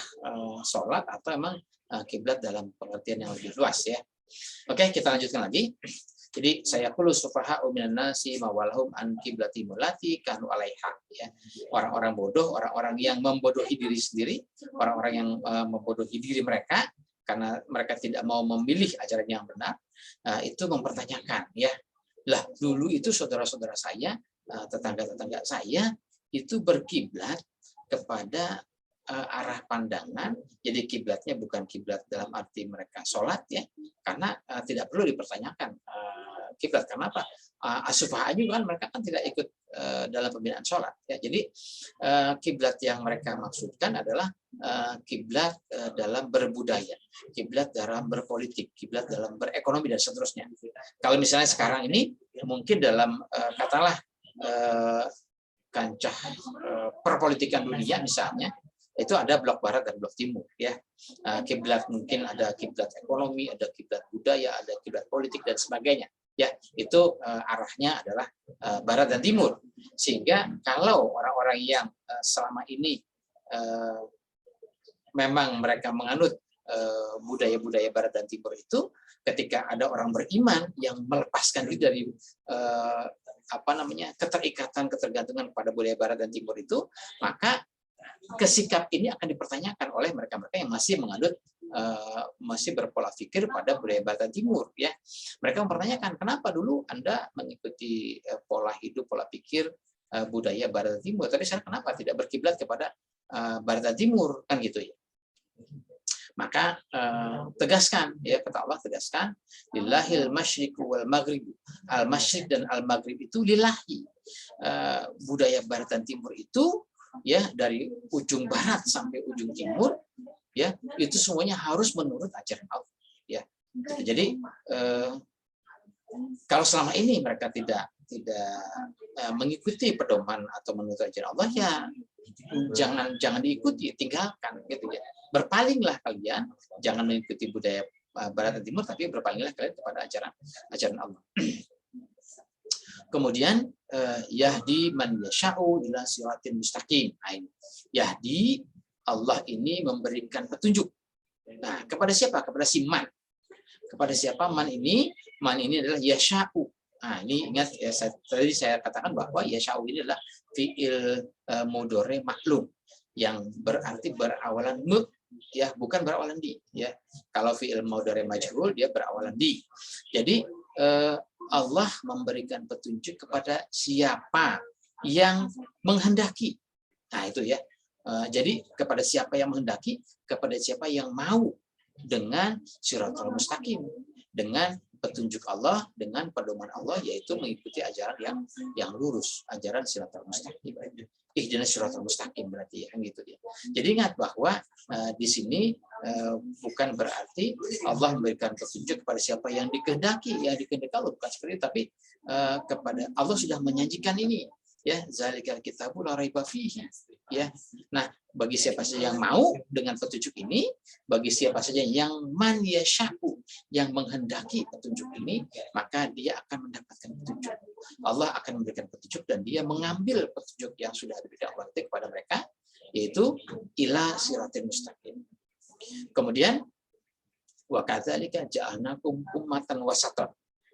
sholat atau emang kiblat dalam pengertian yang lebih luas, ya. Oke, kita lanjutkan lagi. Jadi saya qulu sufaha'u minan nasi mawalhum an qiblatihim allati kanu 'alaiha, ya. Orang-orang bodoh, orang-orang yang membodohi diri sendiri, orang-orang yang membodohi diri mereka karena mereka tidak mau memilih ajaran yang benar, itu mempertanyakan, ya. Lah, dulu itu saudara-saudara saya, tetangga-tetangga saya itu berkiblat kepada arah pandangan, jadi kiblatnya bukan kiblat dalam arti mereka sholat, ya, karena tidak perlu dipertanyakan kiblat, karena apa? As-sufaha juga kan mereka kan tidak ikut dalam pembinaan sholat, ya. Jadi kiblat yang mereka maksudkan adalah kiblat dalam berbudaya, kiblat dalam berpolitik, kiblat dalam berekonomi dan seterusnya. Kalau misalnya sekarang ini mungkin dalam katalah kancah perpolitikan dunia misalnya, itu ada blok barat dan blok timur, ya. Kiblat mungkin ada kiblat ekonomi, ada kiblat budaya, ada kiblat politik dan sebagainya, ya. Itu arahnya adalah barat dan timur. Sehingga kalau orang-orang yang selama ini memang mereka menganut budaya-budaya barat dan timur itu, ketika ada orang beriman yang melepaskan diri dari ketergantungan pada budaya barat dan timur itu, maka kesikap ini akan dipertanyakan oleh mereka-mereka yang masih menganut masih berpola pikir pada budaya barat dan timur, ya. Mereka mempertanyakan, kenapa dulu Anda mengikuti pola hidup, pola pikir budaya barat dan timur, tapi sekarang kenapa tidak berkiblat kepada barat dan timur, kan gitu, ya. Maka tegaskan, ya, kata Allah, tegaskan, lillahil masyriqu wal maghrib. Al masyriq dan al maghrib itu lillahi. Budaya barat dan timur itu, ya, dari ujung barat sampai ujung timur, ya, itu semuanya harus menurut ajaran Allah, ya. Jadi kalau selama ini mereka tidak mengikuti pedoman atau menurut ajaran Allah, ya, jangan diikuti, tinggalkan, gitu, ya. Berpalinglah kalian, jangan mengikuti budaya barat dan timur, tapi berpalinglah kalian kepada ajaran Allah. Kemudian yahdi man yasha'u ila siratin mustaqim. Yahdi, Allah ini memberikan petunjuk. Nah, kepada siapa? Kepada si man. Kepada siapa man ini? Man ini adalah yasha'u. Nah, ini ingat ya, tadi saya katakan bahwa yasha'u ini adalah fi'il mudhari maklum yang berarti berawalan mu, ya, bukan berawalan di, ya. Kalau fi'il mudhari majhul dia berawalan di. Jadi Allah memberikan petunjuk kepada siapa yang menghendaki. Nah, itu ya. Jadi kepada siapa yang menghendaki, kepada siapa yang mau dengan siratal mustaqim, dengan petunjuk Allah, dengan pedoman Allah, yaitu mengikuti ajaran yang lurus, ajaran siratal mustaqim. Ihdinas siratal mustaqim berarti ya, gitu ya. Jadi ingat bahwa di sini bukan berarti Allah memberikan petunjuk kepada siapa yang dikehendaki, Allah bukan seperti itu, tapi kepada Allah sudah menjanjikan ini, ya, zalikal kitabul la raiba fihi, ya. Nah, bagi siapa saja yang mau dengan petunjuk ini, bagi siapa saja yang man yasha'u, yang menghendaki petunjuk ini, maka dia akan mendapatkan petunjuk. Allah akan memberikan petunjuk dan dia mengambil petunjuk yang sudah diberikan Allah kepada mereka, yaitu ila siratal mustaqim. Kemudian wa kadzalika ja'alnakum ummatan wasatan.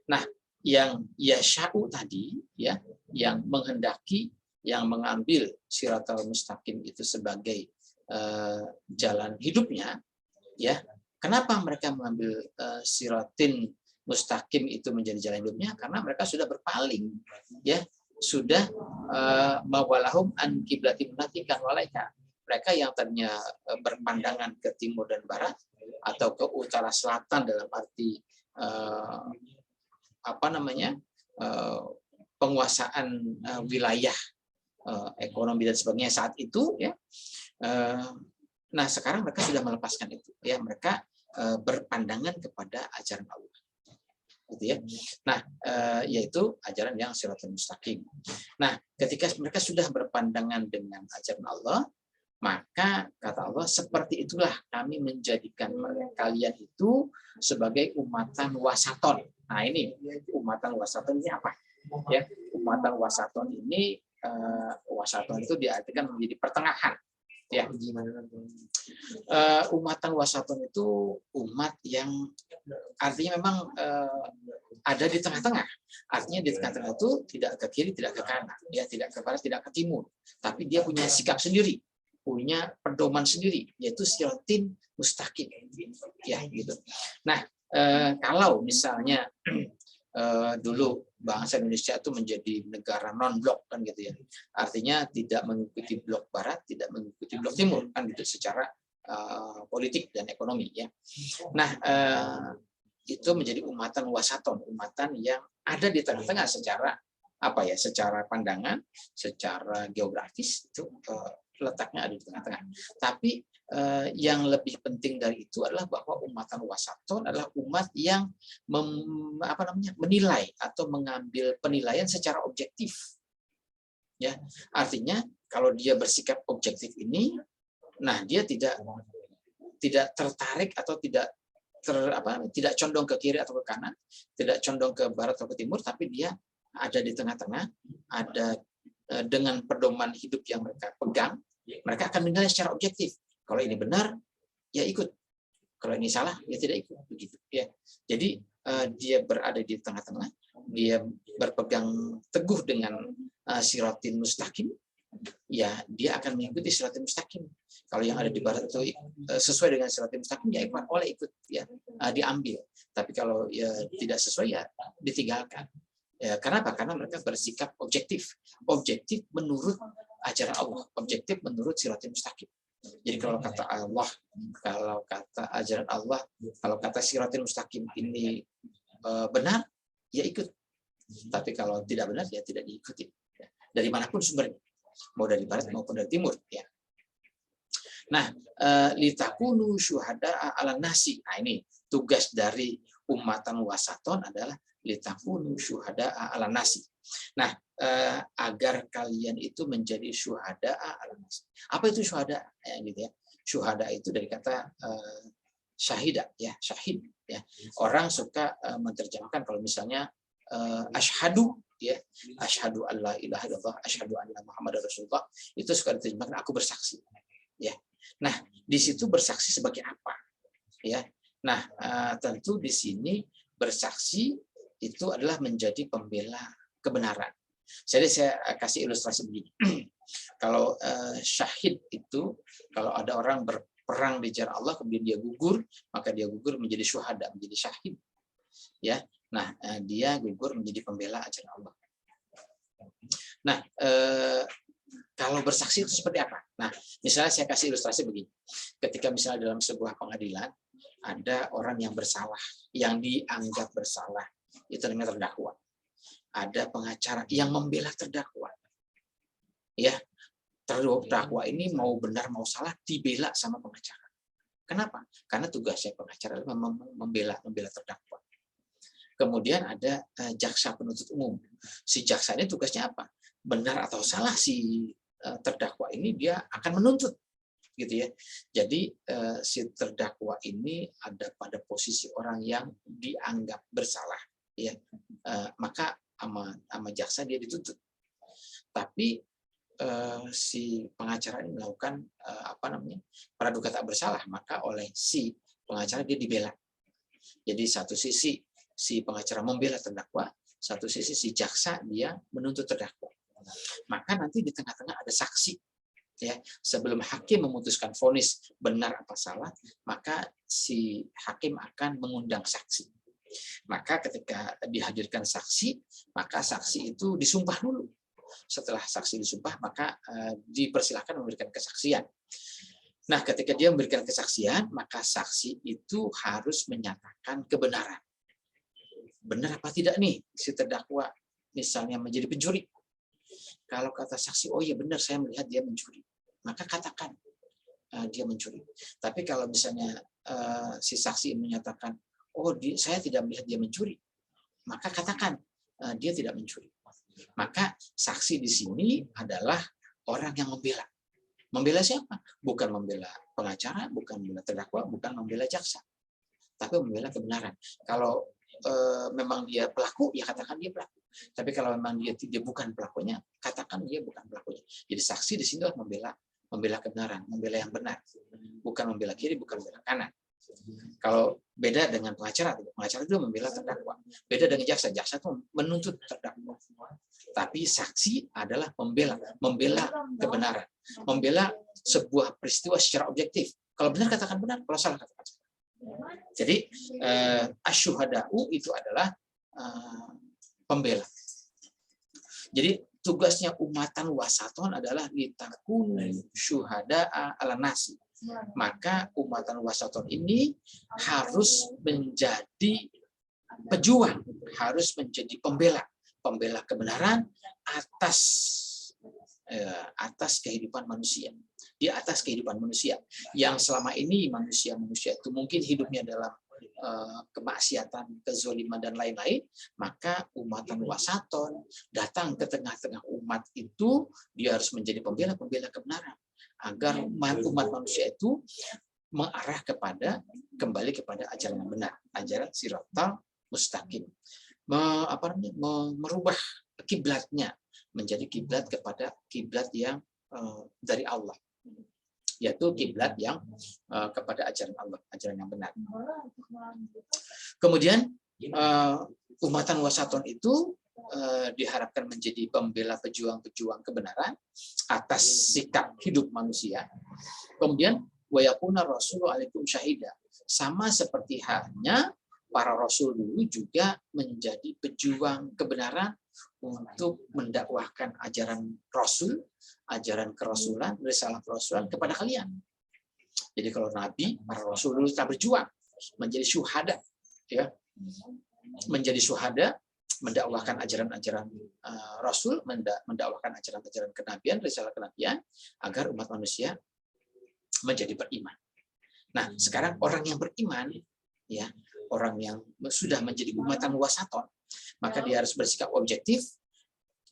Nah, yang yasha'u tadi, ya, yang menghendaki, yang mengambil siratal mustaqim itu sebagai jalan hidupnya, ya. Kenapa mereka mengambil siratin mustaqim itu menjadi jalan hidupnya? Karena mereka sudah berpaling, ya, sudah mawalahum an qiblatin allati kanu 'alaiha. Mereka yang tadinya berpandangan ke timur dan barat atau ke utara selatan dalam arti penguasaan wilayah ekonomi dan sebagainya saat itu, ya. Nah, sekarang mereka sudah melepaskan itu, ya, mereka berpandangan kepada ajaran Allah, gitu ya. Nah, yaitu ajaran yang siratal mustaqim. Nah, ketika mereka sudah berpandangan dengan ajaran Allah, maka kata Allah, seperti itulah kami menjadikan kalian itu sebagai umatan wasaton. Nah, ini umatan wasaton ini apa? Ya, umatan wasaton ini wasaton itu diartikan menjadi pertengahan, ya. Umatan wasaton itu umat yang artinya memang ada di tengah-tengah. Artinya di tengah-tengah itu tidak ke kiri, tidak ke kanan, ya, tidak ke barat, tidak ke timur, tapi dia punya sikap sendiri, punya pedoman sendiri, yaitu siratin mustaqim, ya, gitu. Nah, kalau misalnya dulu bangsa Indonesia itu menjadi negara non-blok, kan gitu ya. Artinya tidak mengikuti blok barat, tidak mengikuti blok timur, kan gitu, secara politik dan ekonomi, ya. Nah, itu menjadi umatan wasaton, umatan yang ada di tengah-tengah secara apa ya, secara pandangan, secara geografis itu letaknya ada di tengah-tengah. Tapi yang lebih penting dari itu adalah bahwa umatan wasaton adalah umat yang menilai atau mengambil penilaian secara objektif. Ya, artinya kalau dia bersikap objektif ini, nah dia tidak tertarik atau tidak condong ke kiri atau ke kanan, tidak condong ke barat atau ke timur, tapi dia ada di tengah-tengah, ada dengan pedoman hidup yang mereka pegang, mereka akan menilai secara objektif. Kalau ini benar, ya ikut. Kalau ini salah, ya tidak ikut, begitu, ya. Jadi dia berada di tengah-tengah, dia berpegang teguh dengan siratin mustaqim, ya dia akan mengikuti siratin mustaqim. Kalau yang ada di barat itu sesuai dengan siratin mustaqim, ya boleh ikut, ya, diambil. Tapi kalau ya tidak sesuai, ya ditinggalkan. Ya, kenapa? Karena mereka bersikap objektif. Objektif menurut ajaran Allah, objektif menurut siratul mustaqim. Jadi kalau kata Allah, kalau kata ajaran Allah, kalau kata siratul mustaqim ini benar, ya ikut. Tapi kalau tidak benar, ya tidak diikuti. Dari manapun sumbernya, mau dari barat maupun dari timur, ya. Nah, litakunu syuhada'a 'alan nasi. Nah, ini tugas dari umatan wasaton adalah litakunu syuhada'a 'alan nasi. Nah, agar kalian itu menjadi syuhada'a 'alan nasi. Apa itu syuhada? Ya, gitu ya. Syuhada itu dari kata syahida, ya, syahid, ya. Orang suka menerjemahkan kalau misalnya asyhadu, ya, asyhadu alla ilaha illallah, asyhadu anna muhammadar rasulullah, itu suka diterjemahkan aku bersaksi, ya. Nah, di situ bersaksi sebagai apa? Ya. Nah, tentu di sini bersaksi itu adalah menjadi pembela kebenaran. Jadi saya kasih ilustrasi begini. Kalau syahid itu, kalau ada orang berperang di jalan Allah kemudian dia gugur, maka dia gugur menjadi syuhada, menjadi syahid. Ya, nah dia gugur menjadi pembela ajaran Allah. Nah, kalau bersaksi itu seperti apa? Nah, misalnya saya kasih ilustrasi begini. Ketika misalnya dalam sebuah pengadilan ada orang yang bersalah, yang dianggap bersalah, itu namanya terdakwa. Ada pengacara yang membela terdakwa. Ya, terdakwa ini mau benar mau salah dibela sama pengacara. Kenapa? Karena tugasnya pengacara adalah membela terdakwa. Kemudian ada jaksa penuntut umum. Si jaksa ini tugasnya apa? Benar atau salah si terdakwa ini dia akan menuntut, gitu ya. Jadi si terdakwa ini ada pada posisi orang yang dianggap bersalah, ya. Maka sama jaksa dia dituntut. Tapi si pengacara ini melakukan praduga tak bersalah, maka oleh si pengacara dia dibela. Jadi satu sisi si pengacara membela terdakwa, satu sisi si jaksa dia menuntut terdakwa. Maka nanti di tengah-tengah ada saksi. Ya, sebelum hakim memutuskan vonis benar apa salah, maka si hakim akan mengundang saksi. Maka ketika dihadirkan saksi, maka saksi itu disumpah dulu. Setelah saksi disumpah, maka dipersilahkan memberikan kesaksian. Nah, ketika dia memberikan kesaksian, maka saksi itu harus menyatakan kebenaran. Benar apa tidak nih si terdakwa misalnya menjadi pencuri? Kalau kata saksi, oh iya benar saya melihat dia mencuri, maka katakan dia mencuri. Tapi kalau misalnya si saksi menyatakan, oh saya tidak melihat dia mencuri, maka katakan dia tidak mencuri. Maka saksi di sini adalah orang yang membela. Membela siapa? Bukan membela pengacara, bukan membela terdakwa, bukan membela jaksa, tapi membela kebenaran. Kalau memang dia pelaku, ya katakan dia pelaku. Tapi kalau memang dia bukan pelakunya, katakan dia bukan pelakunya. Jadi saksi di sini adalah membela kebenaran, membela yang benar, bukan membela kiri, bukan membela kanan. Kalau beda dengan pengacara itu membela terdakwa. Beda dengan jaksa itu menuntut terdakwa. Tapi saksi adalah membela kebenaran, membela sebuah peristiwa secara objektif. Kalau benar katakan benar, kalau salah katakan salah. Jadi asyuhada'u itu adalah pembela. Jadi tugasnya umatan wasaton adalah litakun syuhada'a ala nasi. Maka umatan wasaton ini harus menjadi pejuang, harus menjadi pembela kebenaran atas kehidupan manusia, di atas kehidupan manusia yang selama ini manusia itu mungkin hidupnya dalam kemaksiatan, kezaliman dan lain-lain. Maka umatan wasaton datang ke tengah-tengah umat itu, dia harus menjadi pembela kebenaran agar umat manusia itu mengarah kembali kepada ajaran yang benar, ajaran siratal mustaqim. Merubah kiblatnya menjadi kiblat kepada kiblat yang dari Allah, yaitu kiblat yang kepada ajaran Allah, ajaran yang benar. Kemudian umatan wasaton itu diharapkan menjadi pembela pejuang kebenaran atas sikap hidup manusia. Kemudian wa yakuna rasulu alaikum syahida, sama seperti halnya para rasul dulu juga menjadi pejuang kebenaran untuk mendakwahkan ajaran rasul, ajaran kerasulan, risalah kerasulan kepada kalian. Jadi kalau nabi, para rasul dulu telah berjuang menjadi syuhada, ya, menjadi syuhada, mendakwahkan ajaran-ajaran rasul, mendakwahkan ajaran-ajaran kenabian, risalah kenabian agar umat manusia menjadi beriman. Nah, sekarang orang yang beriman, ya, orang yang sudah menjadi umatan wasaton, maka dia harus bersikap objektif,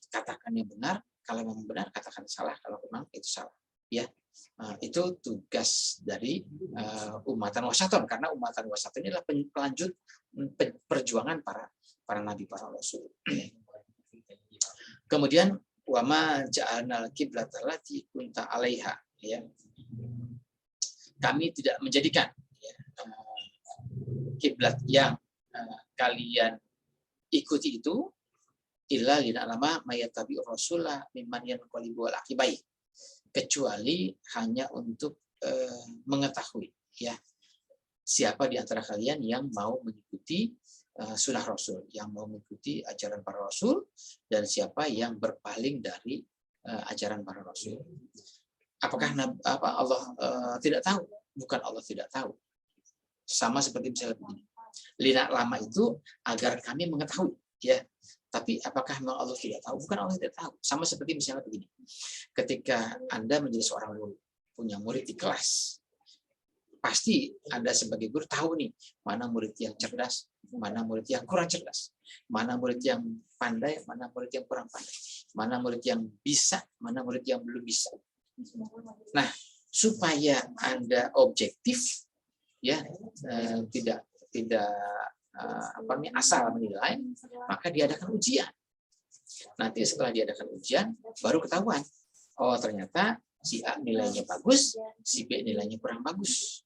katakan yang benar, kalau memang benar katakan salah, kalau memang itu salah, ya. Itu tugas dari umatan wasaton, karena umatan wasaton ini adalah pelanjut perjuangan para nabi, para rasul. Kemudian wama ja'alnal qiblata allati kunta 'alaiha, ya. Kami tidak menjadikan kiblat yang kalian ikuti itu illa lina'lama mayyatabi'ur rasulah mimman yanqalibu ala aqibai, kecuali hanya untuk mengetahui ya siapa di antara kalian yang mau mengikuti sunnah Rasul, yang mau mengikuti ajaran para Rasul, dan siapa yang berpaling dari ajaran para Rasul. Apakah Allah tidak tahu? Bukan Allah tidak tahu. Sama seperti misalnya begini. Lina lama itu agar kami mengetahui, ya. Tapi apakah memang Allah tidak tahu? Bukan Allah tidak tahu. Sama seperti misalnya begini. Ketika Anda menjadi seorang murid, punya murid di kelas, pasti Anda sebagai guru tahu nih, mana murid yang cerdas, mana murid yang kurang cerdas, mana murid yang pandai, mana murid yang kurang pandai, mana murid yang bisa, mana murid yang belum bisa. Nah, supaya Anda objektif, ya, tidak asal menilai, maka diadakan ujian. Nanti setelah diadakan ujian, baru ketahuan, oh ternyata si A nilainya bagus, si B nilainya kurang bagus.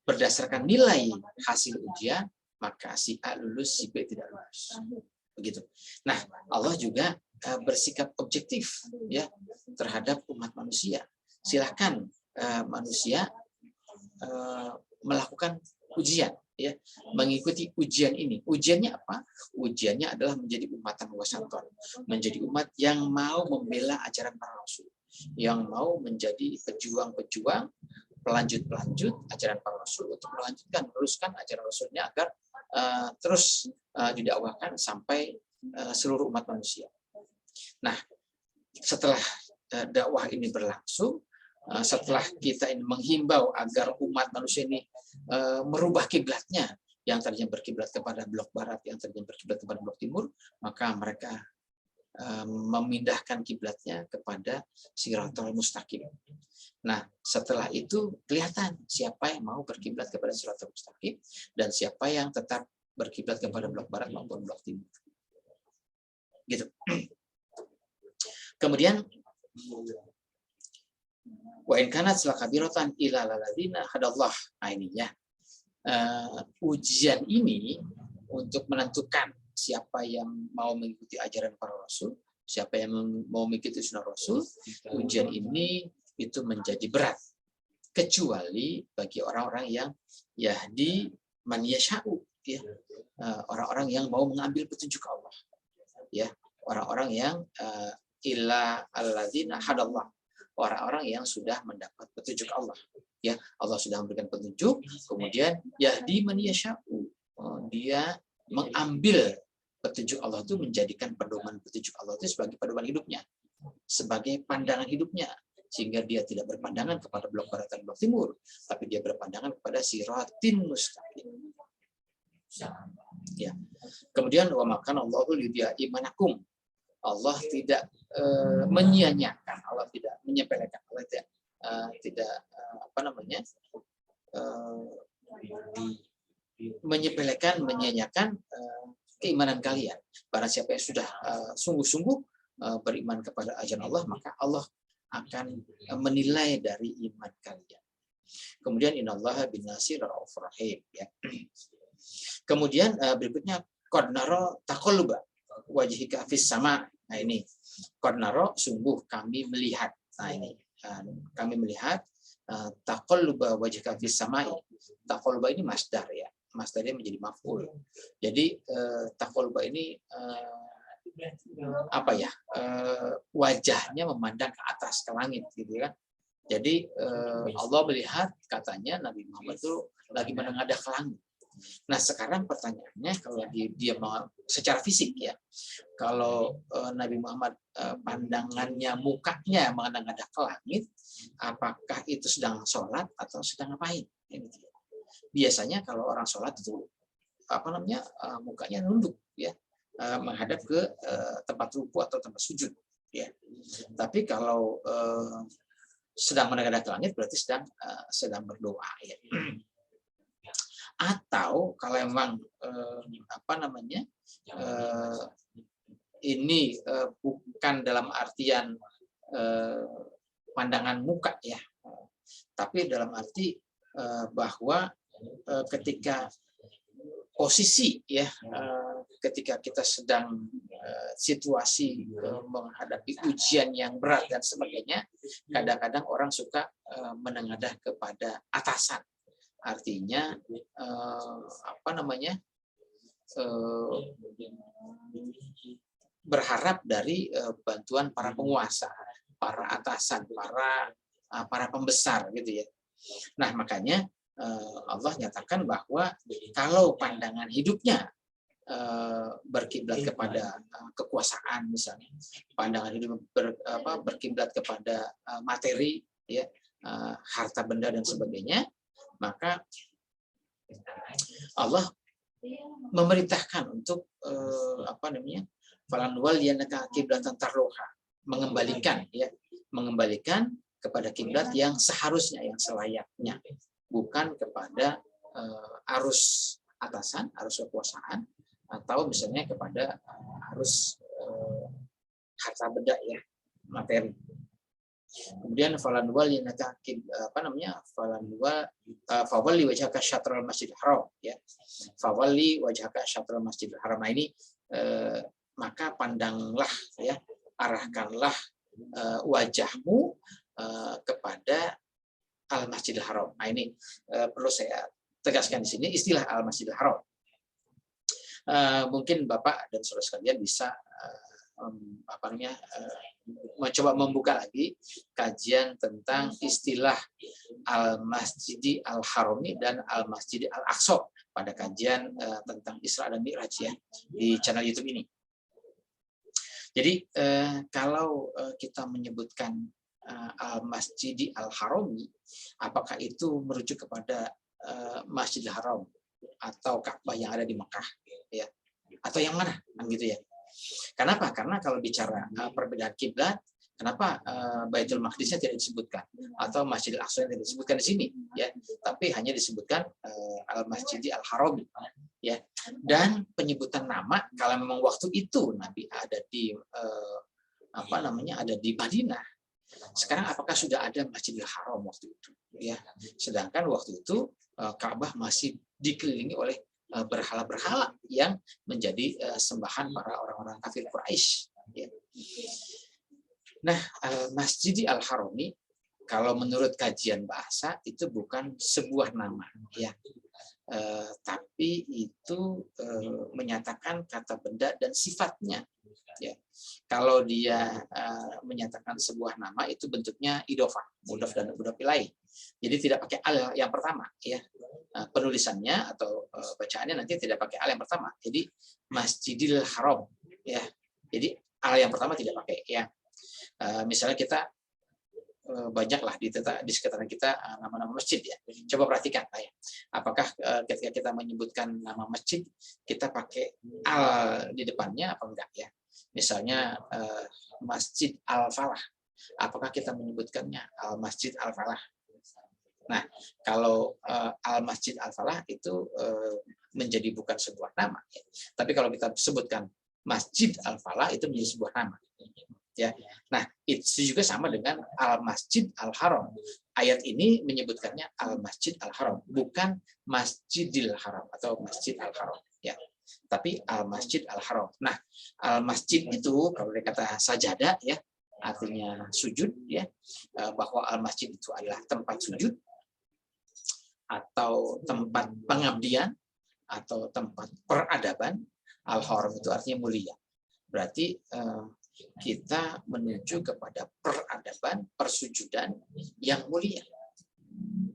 Berdasarkan nilai hasil ujian, maka si A lulus, si B tidak lulus. Begitu. Nah, Allah juga bersikap objektif ya terhadap umat manusia. Silahkan manusia melakukan ujian, ya, mengikuti ujian ini. Ujiannya apa? Ujiannya adalah menjadi umatan wasaton, menjadi umat yang mau membela ajaran para rasul, yang mau menjadi pejuang-pejuang, pelanjut ajaran para rasul untuk meneruskan ajaran rasulnya agar terus didakwakan sampai seluruh umat manusia. Nah, setelah dakwah ini berlangsung, setelah kita ini menghimbau agar umat manusia ini merubah kiblatnya, yang tadinya berkiblat kepada blok barat, yang tadinya berkiblat kepada blok timur, maka mereka memindahkan kiblatnya kepada Shiratal Mustaqim. Nah, setelah itu kelihatan siapa yang mau berkiblat kepada Shiratal Mustaqim dan siapa yang tetap berkiblat kepada blok barat maupun blok timur. Gitu. Kemudian wa in kanat lakabiratan ila ladzina hadallah. Nah, ini ya. Ujian ini untuk menentukan siapa yang mau mengikuti ajaran para rasul, siapa yang mau mengikuti sunnah rasul. Ujian ini itu menjadi berat, kecuali bagi orang-orang yang yahdi man yasha'u, ya, orang-orang yang mau mengambil petunjuk Allah, ya, orang-orang yang illa alladzina hadallah, orang-orang yang sudah mendapat petunjuk Allah, ya, Allah sudah memberikan petunjuk, kemudian yahdi man yasha'u, dia mengambil petunjuk Allah itu, menjadikan pedoman petunjuk Allah itu sebagai pedoman hidupnya, sebagai pandangan hidupnya, sehingga dia tidak berpandangan kepada blok barat dan blok timur, tapi dia berpandangan kepada siratin mustaqim. Ya. Kemudian wa makan Allahu liyudhi'a imanakum. Allah tidak menyia-nyiakan, Allah tidak menyepelekan, Allah tidak menyepelekan, menyia-nyiakan keimanan kalian. Barang siapa yang sudah sungguh-sungguh beriman kepada ajaran Allah, maka Allah akan menilai dari iman kalian. Kemudian innallaha bin-nasi raufur rahim, ya. Kemudian berikutnya qad nara taqalluba wajhika fis sama. Nah, ini qad nara, sungguh kami melihat. Nah, ini kami melihat taqalluba wajhika fis samai. Taqalluba ini masdar, ya. Masdarnya menjadi maf'ul. Jadi taqalluba ini wajahnya memandang ke atas, ke langit, gitu kan. Jadi Allah melihat, katanya Nabi Muhammad itu lagi menengadah ke langit. Nah, sekarang pertanyaannya, kalau dia secara fisik, ya, kalau Nabi Muhammad pandangannya, mukanya menengadah ke langit, apakah itu sedang sholat atau sedang ngapain? Biasanya kalau orang sholat itu mukanya nunduk, ya, menghadap ke tempat ruku atau tempat sujud, ya. Tapi kalau sedang menengadah ke langit berarti sedang berdoa, ya. Atau kalau memang ini bukan dalam artian pandangan muka, ya, tapi dalam arti bahwa ketika posisi, ya, ketika kita sedang situasi menghadapi ujian yang berat dan sebagainya, kadang-kadang orang suka menengadah kepada atasan. Artinya berharap dari bantuan para penguasa, para atasan, para pembesar gitu ya. Nah, makanya Allah nyatakan bahwa kalau pandangan hidupnya berkiblat kepada kekuasaan misalnya, pandangan hidup berkiblat kepada materi ya, harta benda dan sebagainya, maka Allah memerintahkan untuk falan waliyannaka qiblatan tarduha, mengembalikan kepada kiblat yang seharusnya, yang selayaknya, bukan kepada arus atasan, arus kekuasaan, atau misalnya kepada arus harta benda ya, materi. Kemudian falan waliyannaka fawalli wajhaka syatral masjidil haram ya. Fawalli wajhaka syatral masjidil haram. Nah, ini maka pandanglah ya, arahkanlah wajahmu kepada Al-Masjidil Haram. Nah, ini perlu saya tegaskan di sini istilah Al-Masjidil Haram. Mungkin Bapak dan saudara sekalian bisa mencoba membuka lagi kajian tentang istilah Al-Masjidi Al-Harami dan Al-Masjidi Al-Aqsa pada kajian tentang Isra dan Mi'raj ya, di channel YouTube ini. Jadi kalau kita menyebutkan Al-Masjidi Al-Harami, apakah itu merujuk kepada Masjidil Haram atau Ka'bah yang ada di Mekah ya, atau yang mana gitu ya. Kenapa? Karena kalau bicara perbedaan kiblat, kenapa Baitul Maqdisnya tidak disebutkan atau Masjidil Aqsa tidak disebutkan di sini ya, tapi hanya disebutkan Al-Masjidi Al-Harami ya. Dan penyebutan nama kalau memang waktu itu Nabi ada di ada di Madinah. Sekarang apakah sudah ada Masjidil Haram waktu itu ya? Sedangkan waktu itu Ka'bah masih dikelilingi oleh berhala-berhala yang menjadi sembahan para orang-orang kafir Quraisy ya. Nah, Masjidi Al-Harami kalau menurut kajian bahasa itu bukan sebuah nama ya. Tapi itu menyatakan kata benda dan sifatnya ya. Kalau dia menyatakan sebuah nama itu bentuknya idhofah, mudhof dan mudhof ilaih. Jadi tidak pakai al yang pertama ya. Penulisannya atau bacaannya nanti tidak pakai al yang pertama. Jadi Masjidil Haram ya. Jadi al yang pertama tidak pakai ya. Misalnya kita banyaklah di sekitaran kita nama-nama masjid ya. Coba perhatikan ya. Apakah ketika kita menyebutkan nama masjid kita pakai al di depannya apa enggak ya? Misalnya Masjid Al-Falah. Apakah kita menyebutkannya Al-Masjid Al-Falah? Nah, kalau Al-Masjid Al-Falah itu menjadi bukan sebuah nama ya. Tapi kalau kita sebutkan Masjid Al-Falah itu menjadi sebuah nama. Ya. Nah, itu juga sama dengan Al-Masjid Al-Haram. Ayat ini menyebutkannya Al-Masjid Al-Haram, bukan Masjidil Haram atau Masjid Al-Haram ya. Tapi Al-Masjid Al-Haram. Nah, Al-Masjid itu kalau dikata sajadah ya, artinya sujud ya, bahwa Al-Masjid itu adalah tempat sujud atau tempat pengabdian atau tempat peradaban. Al-Haram itu artinya mulia. Berarti kita menuju kepada peradaban, persujudan yang mulia,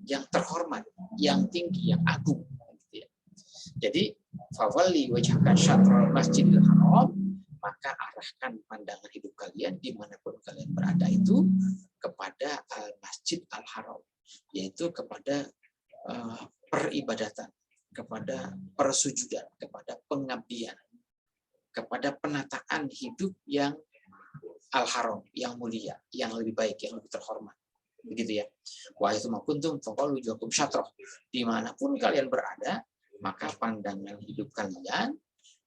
yang terhormat, yang tinggi, yang agung. Jadi, fawalli wajhaka syatral masjidil haram, maka arahkan pandangan hidup kalian dimanapun kalian berada itu kepada al-masjid al-haram, yaitu kepada peribadatan, kepada persujudan, kepada pengabdian, kepada penataan hidup yang al-haram, yang mulia, yang lebih baik, yang lebih terhormat. Begitu ya. Wa itu kuntum faqalu jakum syatrah. Dimanapun kalian berada, maka pandangan hidup kalian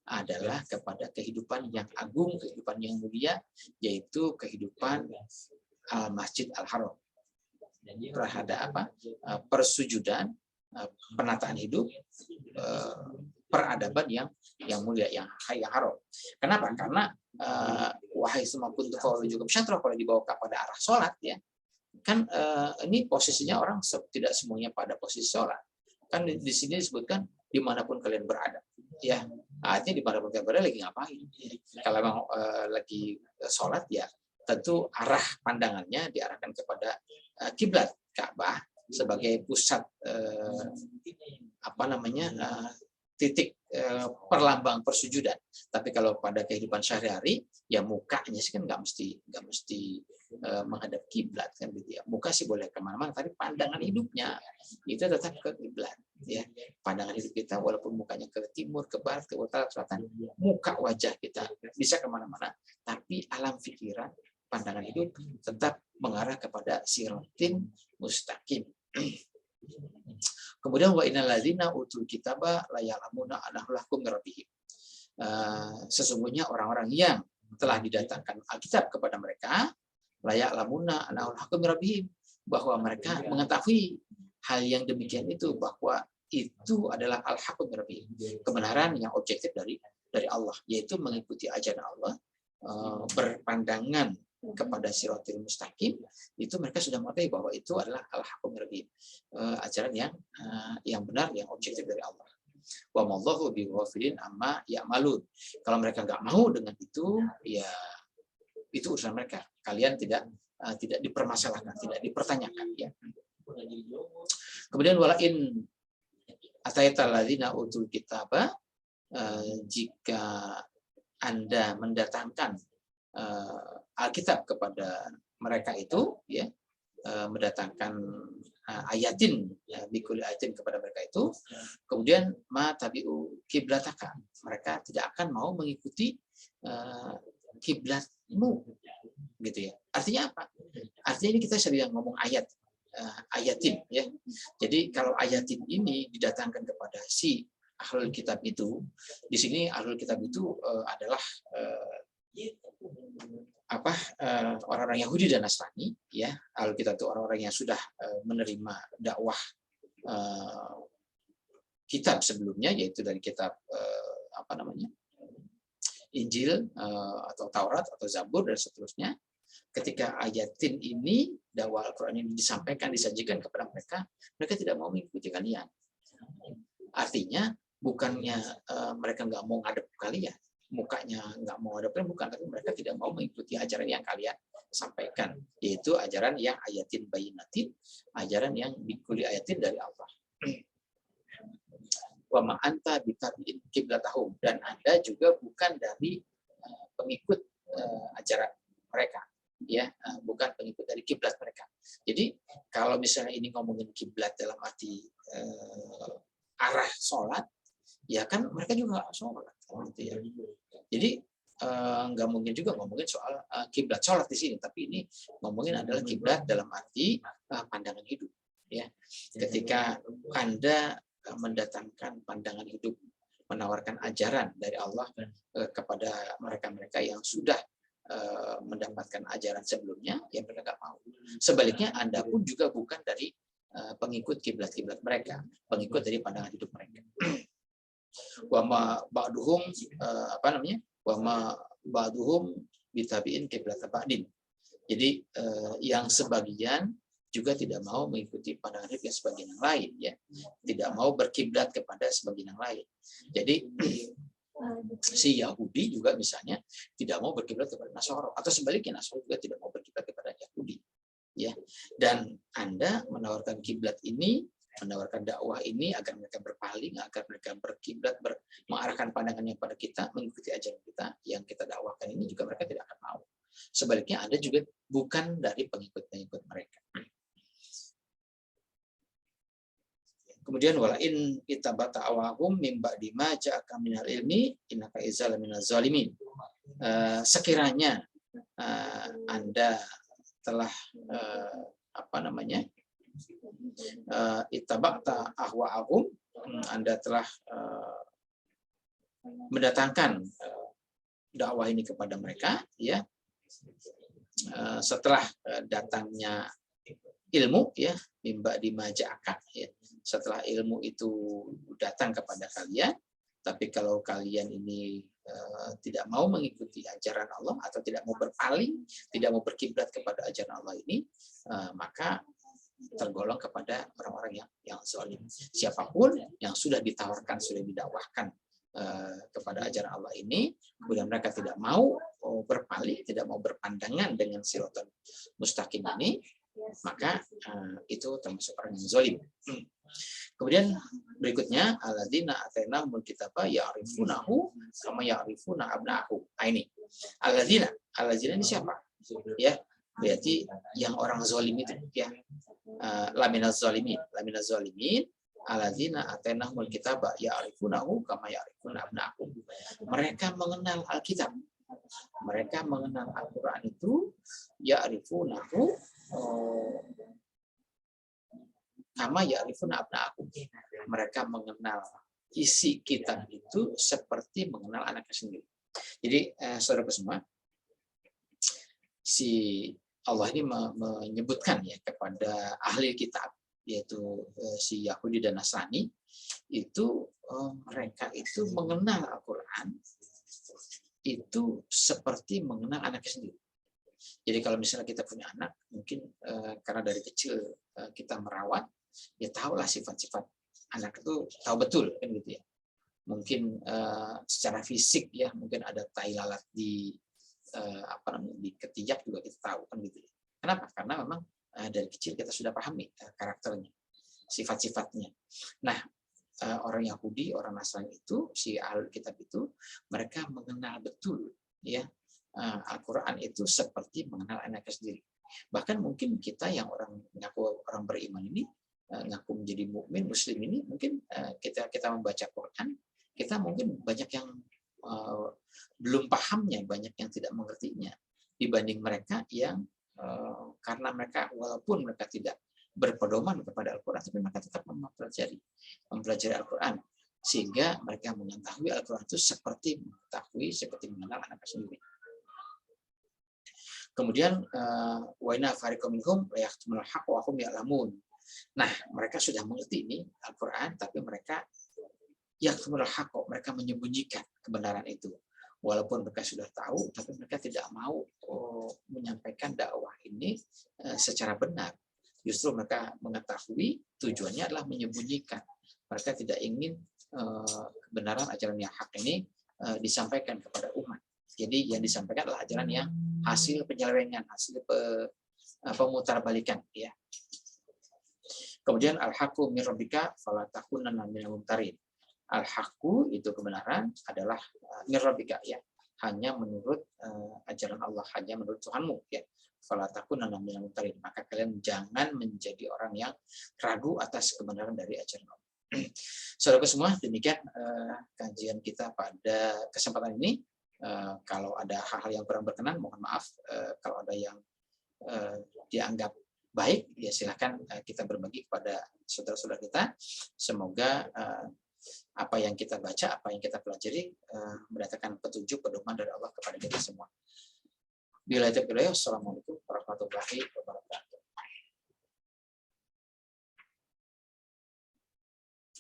adalah kepada kehidupan yang agung, kehidupan yang mulia, yaitu kehidupan al-masjid al-haram. Terhadap apa? Persujudan, penataan hidup, peradaban yang mulia, yang haram. Kenapa? Karena wahai semua kuntu juga syatra, kalau dibawa kepada arah sholat ya, kan ini posisinya orang tidak semuanya pada posisi sholat. Kan di sini disebutkan dimanapun kalian berada, ya. Artinya dimanapun kalian berada lagi ngapain? Kalau memang lagi sholat ya, tentu arah pandangannya diarahkan kepada kiblat Ka'bah sebagai pusat titik perlambang persujudan. Tapi kalau pada kehidupan sehari-hari ya mukanya sih kan nggak mesti menghadap kiblat kan gitu ya. Muka sih boleh kemana-mana, tapi pandangan hidupnya itu tetap ke kiblat ya. Pandangan hidup kita walaupun mukanya ke timur, ke barat, ke utara, selatan, muka wajah kita bisa kemana-mana, tapi alam pikiran, pandangan hidup tetap mengarah kepada siratin mustaqim. Kemudian wa innal ladzina utul kitaba la ya'lamuna annahu lahum rabbihim. Sesungguhnya orang-orang yang telah didatangkan Alkitab kepada mereka la ya'lamuna annahu lahum rabbihim, bahwa mereka mengetahui hal yang demikian itu, bahwa itu adalah al-haqqu min rabbihim, kebenaran yang objektif dari Allah, yaitu mengikuti ajaran Allah, berpandangan kepada siratul mustaqim, itu mereka sudah mengetahui bahwa itu adalah al-haqqu min rabbihim, ajaran yang benar, yang objektif dari Allah. Wa mallahu bighafilin amma ya'malun. Kalau mereka nggak mau dengan itu, ya itu urusan mereka. Kalian tidak dipermasalahkan, tidak dipertanyakan ya. Kemudian walain atayatal ladzina utul kitaba, jika Anda mendatangkan Alkitab kepada mereka itu ya, mendatangkan ayatin ya, bikul ayatin kepada mereka itu, kemudian ma tabi'u kiblataka, mereka tidak akan mau mengikuti kiblatmu gitu ya. Artinya apa? Artinya ini kita sering ngomong ayatin ya. Jadi kalau ayatin ini didatangkan kepada si ahlul kitab itu, di sini ahlul kitab itu adalah orang-orang Yahudi dan Nasrani ya. Ahlul kitab itu orang-orang yang sudah menerima dakwah kitab sebelumnya, yaitu dari kitab Injil atau Taurat atau Zabur dan seterusnya. Ketika ayatin ini, dakwah Al-Quran ini disampaikan, disajikan kepada mereka, mereka tidak mau mengikuti kalian. Artinya bukannya mereka nggak mau ngadep kalian, mukanya nggak mau ngadep kalian, bukan, tapi mereka tidak mau mengikuti ajaran yang kalian sampaikan, yaitu ajaran yang ayatin bayinatin, ajaran yang bikuli ayatin dari Allah. Wa ma anta bitabi'in qiblatahum, dan Anda juga bukan dari pengikut ajaran mereka ya, bukan pengikut dari kiblat mereka. Jadi kalau misalnya ini ngomongin kiblat dalam arti arah sholat, ya kan mereka juga sholat gitu ya. Jadi nggak mungkin juga ngomongin soal kiblat sholat di sini, tapi ini ngomongin adalah kiblat dalam arti pandangan hidup ya. Ketika Anda mendatangkan pandangan hidup, menawarkan ajaran dari Allah kepada mereka-mereka yang sudah mendapatkan ajaran sebelumnya, yang mereka nggak mau. Sebaliknya Anda pun juga bukan dari pengikut kiblat-kiblat mereka, pengikut dari pandangan hidup mereka. Wa ma ba'duhum wa ma ba'duhum bitabi'in kiblat ba'din. Jadi yang sebagian juga tidak mau mengikuti pandangan hidup yang sebagian yang lain ya, tidak mau berkiblat kepada sebagian yang lain. Jadi si Yahudi juga misalnya tidak mau berkiblat kepada Nasoro, atau sebaliknya Nasoro juga tidak mau berkiblat kepada Yahudi ya. Dan Anda menawarkan kiblat ini, menawarkan dakwah ini agar mereka berpaling, agar mereka berkiblat, mengarahkan pandangannya pada kita, mengikuti ajaran kita yang kita dakwahkan ini, juga mereka tidak akan mau. Sebaliknya Anda juga bukan dari pengikut-pengikut mereka. Kemudian walain itabata awahum mim ba'di ma ja'aka minal ilmi innaka idzal minaz zalimin. Sekiranya Anda telah itabata ahwa'ahum, Anda telah mendatangkan dakwah ini kepada mereka ya, setelah datangnya ilmu ya, mimba di maja'aka ya, setelah ilmu itu datang kepada kalian, Tapi kalau kalian ini tidak mau mengikuti ajaran Allah atau tidak mau berpaling, tidak mau berkiblat kepada ajaran Allah ini, maka tergolong kepada orang-orang yang zalim. Siapapun yang sudah ditawarkan, sudah didakwahkan kepada ajaran Allah ini, kemudian mereka tidak mau berpaling, tidak mau berpandangan dengan siratal mustaqim ini, maka itu termasuk orang yang zalim. Kemudian berikutnya alladzina atainahumul kitaba ya'rifunahu kama ya'rifuna abna'ahum. Ini alladzina ini siapa? Ya, berarti yang orang zalim itu, ya. Laminaz zalimin alladzina atainahumul kitaba ya'rifunahu kama ya'rifuna abna'ahum. Mereka mengenal Alkitab. Mereka mengenal Al-Qur'an itu ya'rifunahu kama ya'rifuna abna'ahum. Mereka mengenal isi kitab itu seperti mengenal anaknya sendiri. Jadi saudara semua, si Allah ini menyebutkan ya kepada ahli kitab, yaitu si Yahudi dan Nasrani, itu mereka itu mengenal Al-Qur'an itu seperti mengenal anaknya sendiri. Jadi kalau misalnya kita punya anak, mungkin karena dari kecil kita merawat, ya tahulah sifat-sifat anak itu, tahu betul kan gitu ya. Mungkin secara fisik ya, mungkin ada tai lalat di di ketiak juga kita tahu kan gitu ya. Kenapa? Karena memang dari kecil kita sudah pahami karakternya, sifat-sifatnya. Nah, orang Yahudi, orang Nasrani itu, si ahli kitab itu, mereka mengenal betul ya Al-Quran itu seperti mengenal anaknya sendiri. Bahkan mungkin kita yang mengaku orang beriman ini, ngaku menjadi mukmin muslim ini, mungkin kita membaca Quran, kita mungkin banyak yang belum pahamnya, banyak yang tidak mengertinya dibanding mereka yang karena mereka walaupun mereka tidak berpedoman kepada Al-Quran, tapi mereka tetap mempelajari Al-Quran, sehingga mereka mengetahui Al-Quran itu seperti mengenal anaknya sendiri. Kemudian wa inna fariqam minhum la yaktumul haqq wa hum ya'lamun. Nah, mereka sudah mengerti ini Al-Qur'an, tapi mereka yaktumul haqq, mereka menyembunyikan kebenaran itu. Walaupun mereka sudah tahu, tapi mereka tidak mau menyampaikan dakwah ini secara benar. Justru mereka mengetahui tujuannya adalah menyembunyikan. Mereka tidak ingin kebenaran ajaran yang hak ini disampaikan kepada umat. Jadi yang disampaikan adalah ajaran yang hasil penyelewengan, hasil pemutarbalikan, ya. Kemudian al-haqqu min rabbika fala takunanna minal mumtarin. Al-haqqu itu kebenaran adalah min rabbika, ya. Hanya menurut ajaran Allah, hanya menurut Tuhanmu, ya. Fala takunanna minal mumtarin. Maka kalian jangan menjadi orang yang ragu atas kebenaran dari ajaran Allah. Saudara semua, demikian kajian kita pada kesempatan ini. Kalau ada hal-hal yang kurang berkenan, mohon maaf. Kalau ada yang dianggap baik, ya silakan kita berbagi kepada saudara-saudara kita. Semoga apa yang kita baca, apa yang kita pelajari mendatangkan petunjuk, pedoman dari Allah kepada kita semua. Assalamualaikum warahmatullahi wabarakatuh.